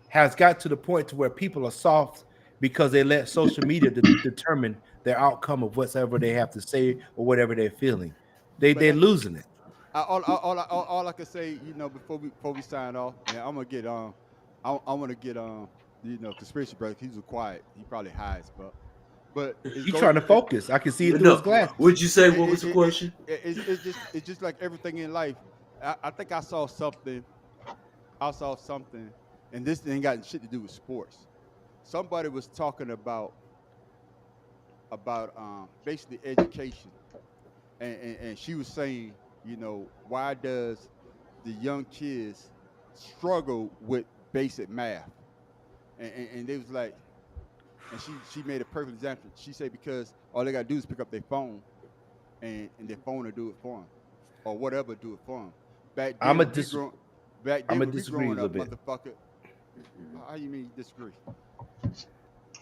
has got to the point to where people are soft because they let social media determine their outcome of whatever they have to say or whatever they're feeling. They're losing it. All I can say, before we sign off, and I'm gonna get I want to get conspiracy brother. He's quiet. He probably hides, but he's trying to focus. I can see it through his glasses. What'd you say? What was the question? It's just like everything in life. I think I saw something, and this ain't got shit to do with sports. Somebody was talking about basically education, and she was saying, why does the young kids struggle with basic math? And they was like, and she made a perfect example. She said because all they gotta do is pick up their phone, and their phone will do it for them, or whatever do it for them. Back then, I'm gonna disagree a little bit. Motherfucker. How you mean you disagree?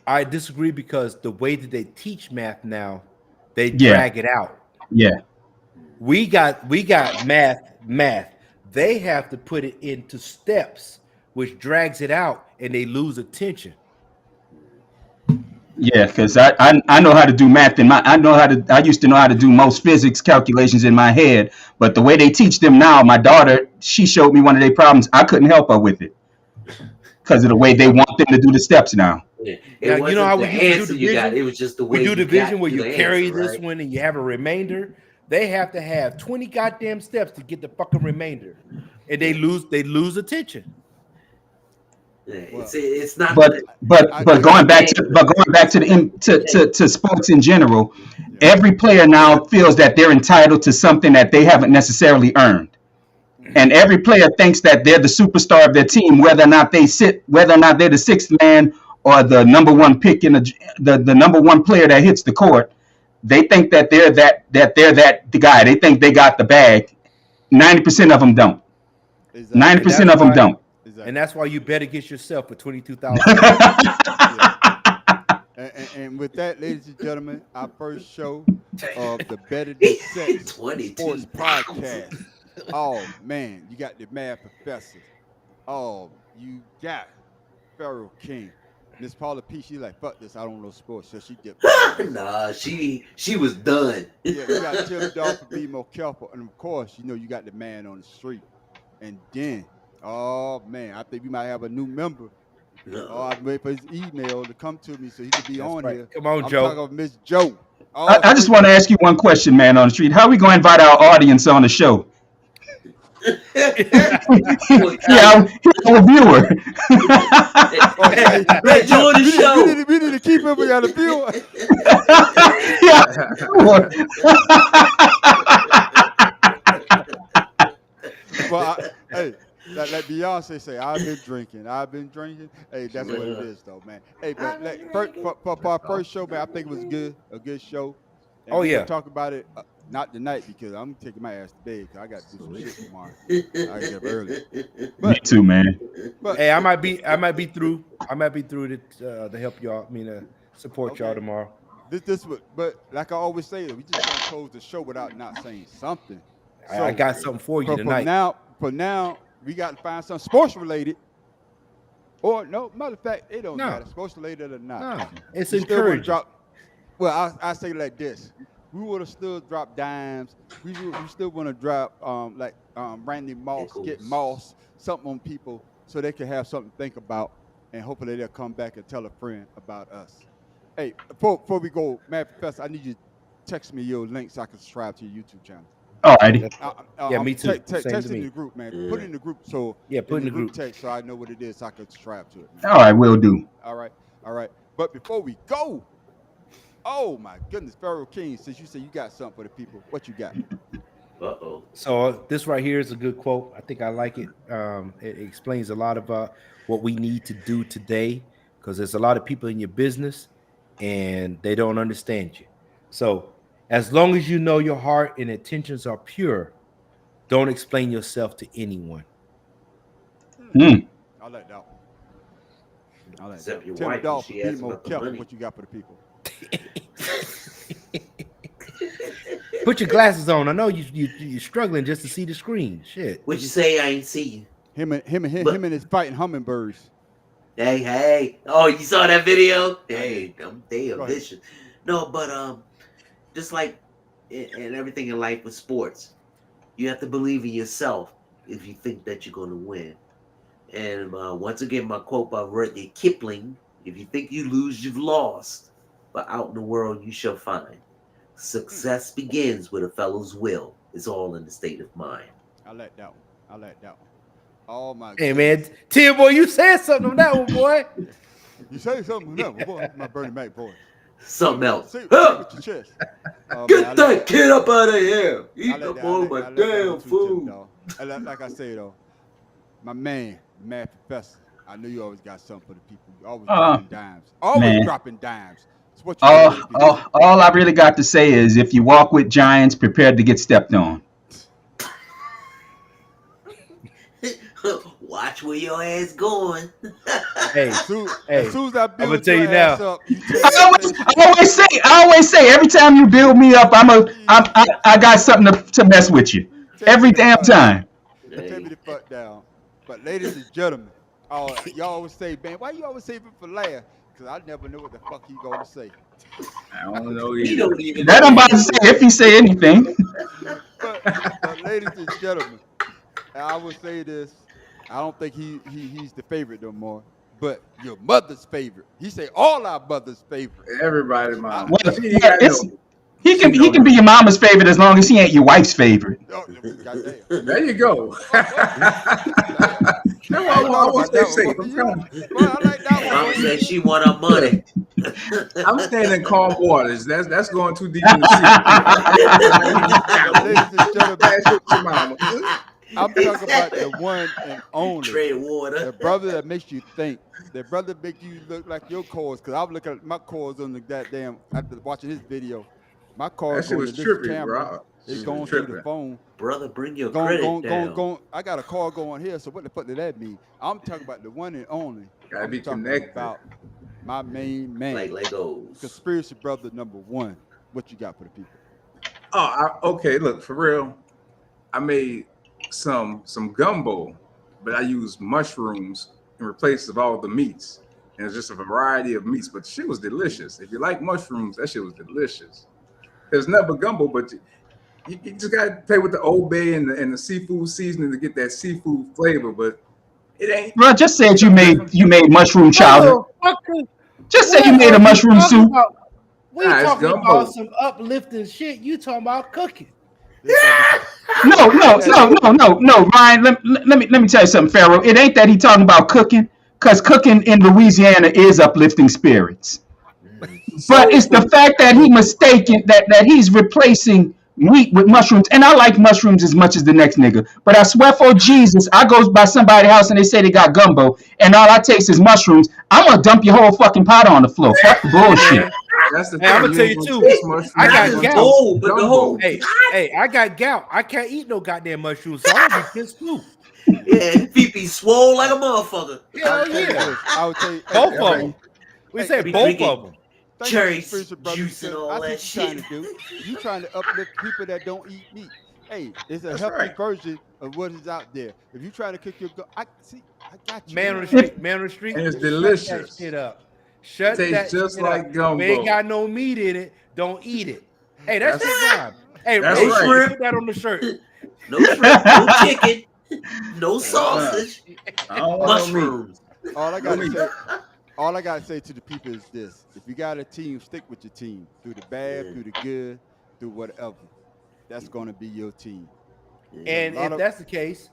I disagree because the way that they teach math now, they drag it out. Yeah. We got math. They have to put it into steps, which drags it out, and they lose attention. Yeah, because I know how to do math I used to know how to do most physics calculations in my head, but the way they teach them now, my daughter, she showed me one of their problems. I couldn't help her with it because of the way they want them to do the steps now. Yeah. Now, you know how we used to do division? It was just the way we do division where you carry answer, this right? one and you have a remainder. They have to have 20 goddamn steps to get the fucking remainder, and they lose attention. Yeah, it's not. But going back to sports in general, every player now feels that they're entitled to something that they haven't necessarily earned, and every player thinks that they're the superstar of their team, whether or not they're the sixth man or the number one pick in the number one player that hits the court. They think that they're the guy. They think they got the bag. 90% of them don't. 90% of them don't. Exactly. And that's why you bet against yourself for $22,000. And with that, ladies and gentlemen, our first show of the Better Than Sex Sports Podcast. Oh man, you got the Mad Professor. Oh, you got Pharaoh King. Miss Paula P, she like, fuck this, I don't know sports, so she dipped. Nah, she was done. Yeah, you got Tim Dog for being more careful, and of course, you got the man on the street. And then, oh man, I think we might have a new member. Oh, I'm waiting for his email to come to me so he can be on here. Come on, I'm Joe. talking about Miss Joe. Oh, I just want to ask you one question, man, on the street. How are we going to invite our audience on the show? Yeah, I'm a viewer. Hey, join the show. We need to keep him on the viewer. Well, hey, like Beyonce say, I've been drinking. Hey, that's what it is, though, man. Hey, but for our first show, man, I think it was a good show. And we can talk about it. Not tonight because I'm taking my ass to bed because I got to do some shit tomorrow. I get up early. Me too, man. But hey, I might be through to help y'all. Support y'all tomorrow. But like I always say, we just can't close the show without not saying something. So, I got something for you tonight. For now, we got to find something sports related. Or no, matter of fact, it don't matter, sports related or not. No, it's encouraging. Well, I say like this. We would have still dropped dimes. We still want to drop Randy Moss, get Moss, something on people so they can have something to think about, and hopefully they'll come back and tell a friend about us. Hey, before we go, Mad Professor, I need you to text me your link so I can subscribe to your YouTube channel. All righty. Yeah, me too. Text it in the group, man. Put it in the group so put in the group text so I know what it is so I can subscribe to it. Man. All right, will do. All right. But before we go, oh my goodness, Pharaoh King, since you said you got something for the people, what you got? So this right here is a good quote. I think I like it. It explains a lot about what we need to do today because there's a lot of people in your business and they don't understand you. So as long as you know your heart and intentions are pure, don't explain yourself to anyone. I like that one. Except your Tim wife, Dolph, she be asks more about the careful money. what you got for the people. Put your glasses on. I know you're struggling just to see the screen. Shit. What you say? I ain't see you. Him and his fighting hummingbirds. Hey. Oh, you saw that video? Hey, they Go are ahead. vicious. No, but just like in everything in life with sports, you have to believe in yourself if you think that you're going to win. And once again, my quote by Rudyard Kipling: "If you think you lose, you've lost. But out in the world, you shall find. Success begins with a fellow's will. It's all in the state of mind." I like that one. Oh my Hey goodness. man, Tim boy, you said something on that one, boy. You say something else, boy. My Bernie Mac boy. Something else. Say it Huh! with your chest. Get that kid up out of here! I Eating like up that- all I like- my I like that damn one too, Tim, food. dawg. Like I say though, my man, Mad Professor. I know you always got something for the people. You always dropping dimes. Always man. dropping dimes. It's what you do to the people. All I really got to say is if you walk with giants, prepared to get stepped on. Watch where your ass going. Hey, As soon Hey, as I I'ma build tell your you now. ass up, you tell I always say, every time you build me up, I got something to mess with you. Every damn time. Take me the fuck down. But ladies and gentlemen, y'all always say, man, why you always save it for last? Because I never know what the fuck he gonna say. I don't know He either. don't even That know I'm about to what say if he say anything. But ladies and gentlemen, I will say this. I don't think he's the favorite no more. But your mother's favorite. He say all our mother's favorite. Everybody, mom. Well, She ain't got it's, no. he She know can be your mama's favorite as long as he ain't your wife's favorite. Oh, goddamn. There you go. That's what I want to say. I'm I like that Mama one. said she want her money. I'm staying in calm waters. That's going too deep in the sea. But ladies and gentlemen, Bash with your mama. I'm talking about the one and only. Trade water. The brother that makes you think. The brother make you look like your cause. Because I was looking at my cause on the goddamn, after watching his video. My That cause shit on was this trippy, camera. bro. It's Shit going was through the tripping. phone. Brother, bring your credit down. I got a call going here. So what the fuck did that mean? I'm talking about the one and only. Gotta I'm be talking connected. about my main man. Like Legos. Conspiracy brother number one. What you got for the people? Okay. Look, for real, I made some gumbo, but I used mushrooms in place of all the meats. And it's just a variety of meats, but shit was delicious. If you like mushrooms, that shit was delicious. There's nothing but gumbo, but you just gotta play with the Old Bay and the seafood seasoning to get that seafood flavor. But it ain't. Bro, just said you made mushroom chowder. Motherfucker, Just say you what made are a you mushroom talking soup. about? We Nah, it's talking gumbo. about some uplifting shit. You talking about cooking? No, Ryan. Let me tell you something, Pharaoh. It ain't that he talking about cooking, because cooking in Louisiana is uplifting spirits. But it's the fact that he mistaken that he's replacing meat with mushrooms. And I like mushrooms as much as the next nigga. But I swear for Jesus, I goes by somebody's house and they say they got gumbo, and all I taste is mushrooms. I'm gonna dump your whole fucking pot on the floor. Fuck the bullshit. That's the Hey, I'm thing. gonna tell you ain't too. gonna taste mushrooms, I got you're gonna gout. taste Oh, but the gumbo. whole Hey, I got gout. I can't eat no goddamn mushrooms, so I'm gonna be pissed too. yeah, Fifi swole like a motherfucker. Hell yeah, I would tell you, both of them. We Hey, said be both drinking of them. thank cherry you, Conspiracy brother, juice and because all I that see what you shit. trying to do. You trying to uplift people that don't eat meat. Hey, it's a That's healthy right. version of what is out there. If you trying to cook your, I got you. Man on the street, man on the street. And it's Shut that delicious. shit up. Shut It that tastes just shit like up. gumbo. We ain't got no meat in it. Don't eat it. Hey, that's That's- your vibe. Hey, that's hey, right. Shrimp. put that on the shirt. No shrimp, no chicken, no sausage, I don't want no meat. mushrooms. All I gotta meat. say, all I gotta say to the people is this: if you got a team, stick with your team through the bad, through the good, through whatever. That's gonna be your team. And if that's the case,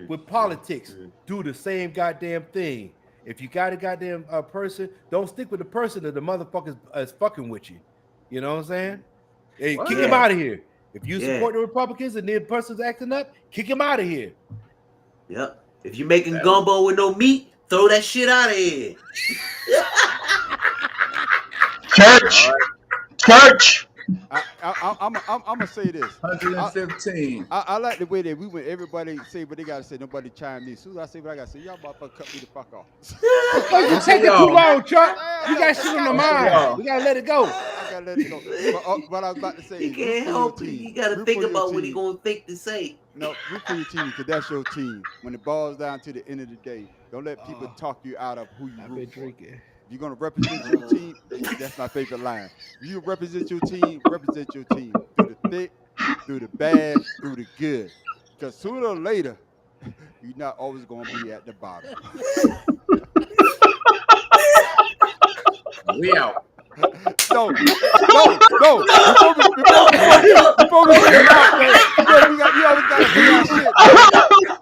with politics, Mm. do the same goddamn thing. If you got a goddamn person, don't stick with the person that the motherfuckers is fucking with you. You know what I'm saying? Hey, Well, kick yeah. him out of here. If you Yeah. support the Republicans and the person's acting up, kick him out of here. Yep. If you're making gumbo with no meat, throw that shit out of here. Church. I'm gonna say this. 115. I like the way that we went. Everybody say what they gotta say. Nobody chime in. As soon as I say what I gotta say, y'all motherfucker cut me the fuck off. Oh, you taking too long, Chuck. You got shit on the mind. y'all. We gotta let it go. I gotta let it go. But what I was about to say He is, can't root for your help it. team. You gotta Root think for your about what he team. gonna think to say. No, root for your team because that's your team. When it boils down to the end of the day, Don't let people talk you out of who you I've root been for. drinking. If you're gonna represent your team, that's my favorite line. If you represent your team through the thick, through the bad, through the good. Because sooner or later, you're not always gonna be at the bottom. We out. No, no. Before we get out, man, we always gotta say our shit, man.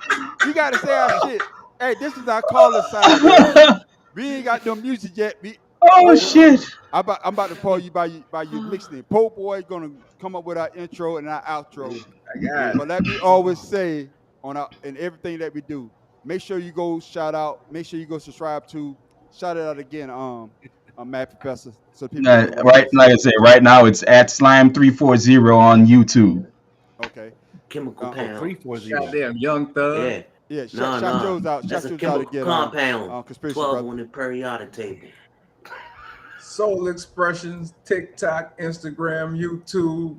We gotta say our shit. Hey, this is our caller sign, man. We ain't got no music yet. Oh shit! I'm about to call you by your mixing. Po Boy gonna come up with our intro and our outro. I got it. But let me always say in everything that we do, make sure you go shout out. Make sure you go subscribe to. Shout it out again. Mad Professor. So people know what Right, it is. like I said, right now it's at Slime340 on YouTube. Okay. Chemical Pound. 340. Goddamn Young Thug. Yeah. Yeah. Shout yours out. That's Shout a yours out chemical again. compound. Conspiracy 12 brother. on the periodic table. Soul Expressions, TikTok, Instagram, YouTube.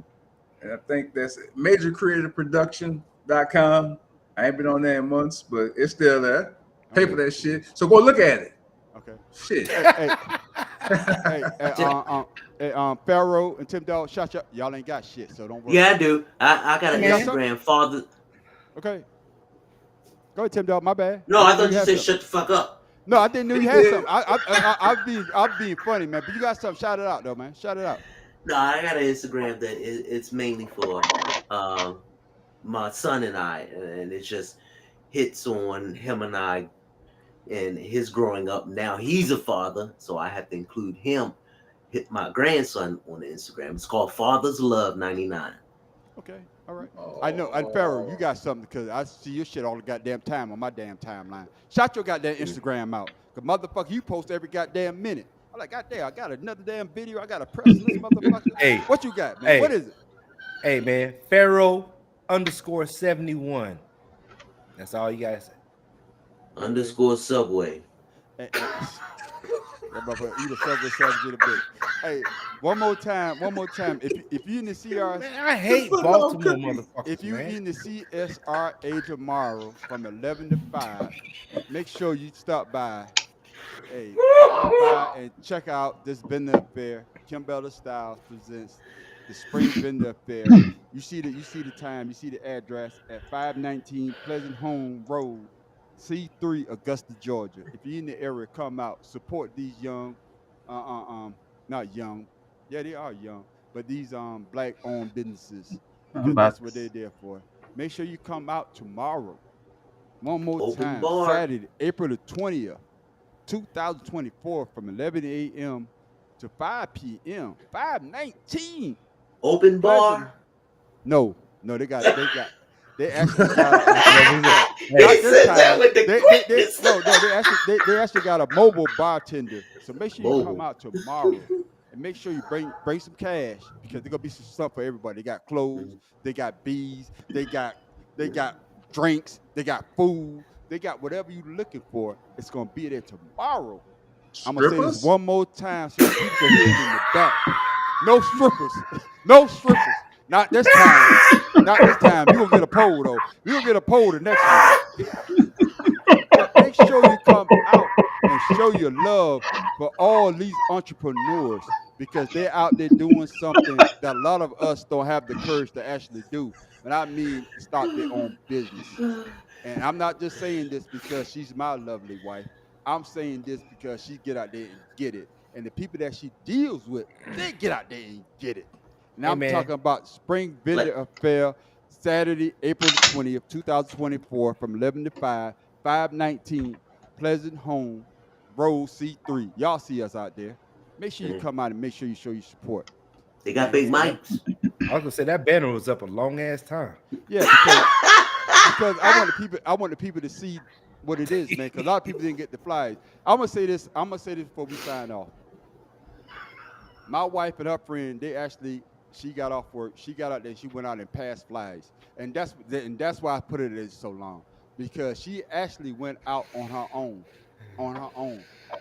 And I think that's it. MajorCreativeProduction.com. I ain't been on there in months, but it's still there. Pay for that shit. So go look at it. Okay. Shit. Pharaoh and Tim Dog, shout out. Y'all ain't got shit, so don't worry. Yeah, I do. I got an Yeah. Instagram. Father. Okay. Go ahead, Tim Dog. My bad. No, I thought you had said something. shut the fuck up. No, I didn't know you had something. I'm being funny, man. But you got something. Shout it out, though, man. Shout it out. No, I got an Instagram that it's mainly for my son and I, and it just hits on him and I and his growing up. Now he's a father, so I have to include him. Hit my grandson on the Instagram. It's called Father's Love 99. Okay, all right. I know. And Pharaoh, you got something because I see your shit all the goddamn time on my damn timeline. Shout your goddamn Instagram out, cause motherfucker, you post every goddamn minute. I'm like, goddamn, I got another damn video. I got a press list, motherfucker. Hey, what you got, man? hey. What is it? Hey, man, Pharaoh_71. That's all you gotta say. _ Subway. That motherfucker eat a Subway sandwich in a bit. Hey, one more time. If you in the CR, Man, I hate Baltimore motherfuckers. if you man. in the CSRA tomorrow from 11 to 5, make sure you stop by. Hey, stop by and check out this vendor affair. Kim Bella Styles presents the Spring Vendor Affair. You see the time, you see the address at 519 Pleasant Home Road, C3, Augusta, Georgia. If you're in the area, come out, support these young, not young, yeah, they are young, but these black-owned businesses. Because that's what they're there for. Make sure you come out tomorrow. One more Open time, bar. Saturday, April the 20th, 2024, from 11 a.m. to 5 p.m. 519. Open bar. No, they actually got They said that with the quickness. they actually got a mobile bartender. So make sure you come Mobile. out tomorrow and make sure you bring some cash because there's gonna be some stuff for everybody. They got clothes, they got bees, they got drinks, they got food, they got whatever you're looking for. It's gonna be there tomorrow. I'm gonna say this one more time so people can hear it in the back. No strippers. No strippers. Not this time. Not this time. You gonna get a pole though. You gonna get a pole the next one. But make sure you come out and show your love for all these entrepreneurs because they're out there doing something that a lot of us don't have the courage to actually do. And I mean start their own business. And I'm not just saying this because she's my lovely wife. I'm saying this because she get out there and get it. And the people that she deals with, they get out there and get it. And I'm talking about Spring Vendor Affair, Saturday, April the 20th, 2024, from 11 to 5, 519 Pleasant Home, Road C3. Y'all see us out there. Make sure you come out and make sure you show your support. They got big mics. I was gonna say that banner was up a long ass time. Yeah, because I want the people to see what it is, man. Because a lot of people didn't get the flyers. I'm gonna say this before we sign off. My wife and her friend, she got off work. She got out there. She went out and passed flags, and that's why I put it in so long because she actually went out on her own,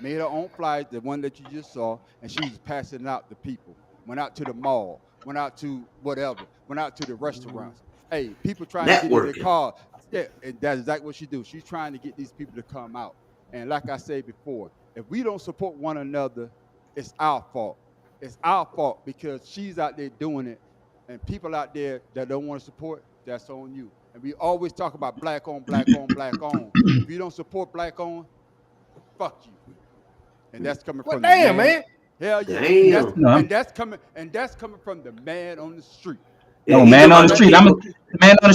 made her own flags, the one that you just saw, and she was passing it out to people. Went out to the mall, went out to whatever, went out to the restaurants. Hey, people trying to get in their car. Yeah, and that's exactly what she do. She's trying to get these people to come out. And like I said before, if we don't support one another, it's our fault. It's our fault because she's out there doing it, and people out there that don't want to support, that's on you. And we always talk about black on, black on, black on. If you don't support black on, fuck you. And that's coming Well, from damn, the man. Hell yeah. Damn. And that's coming from the man on the street. No, Yeah, you man know on the what?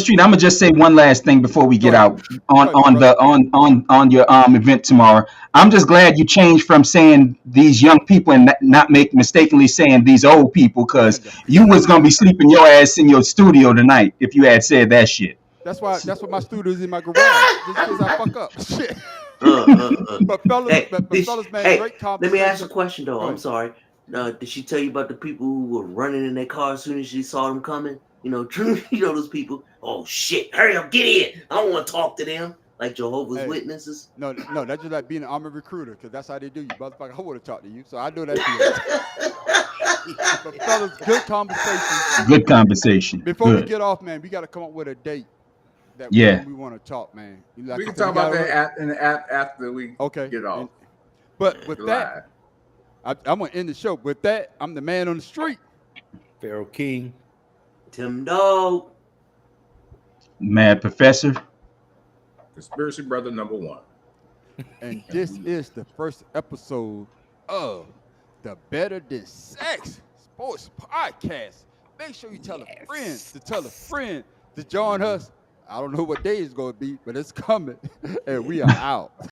street. I'm gonna just say one last thing before we get out on your event tomorrow. I'm just glad you changed from saying these young people and not make mistakenly saying these old people, because you was gonna be sleeping your ass in your studio tonight if you had said that shit. That's why my studio is in my garage. Just in case I fuck up. Shit. But fellas, Hey, fellas, man, hey, great let conversation. me ask a question though. Go I'm ahead. sorry. Did she tell you about the people who were running in their car as soon as she saw them coming? You know those people. Oh shit! Hurry up, get in! I don't want to talk to them like Jehovah's Hey. Witnesses. No, that's just like being an army recruiter, because that's how they do you, motherfucker. I would have talked to you, so I know that feeling. But fellas, good conversation. Good conversation. Before we Good. get off, man, we got to come up with a date that Yeah. we want to talk, man. Like We I can said, talk about gotta- that in the app after we Okay. get off. But with that, live. I'm going to end the show. With that, I'm the man on the street. Pharaoh King. Tim Dog. Mad Professor. Conspiracy Brother number 1. And this is the first episode of the Better Than Sex Sports Podcast. Make sure you tell a friend to join us. I don't know what day it's going to be, but it's coming. And we are out.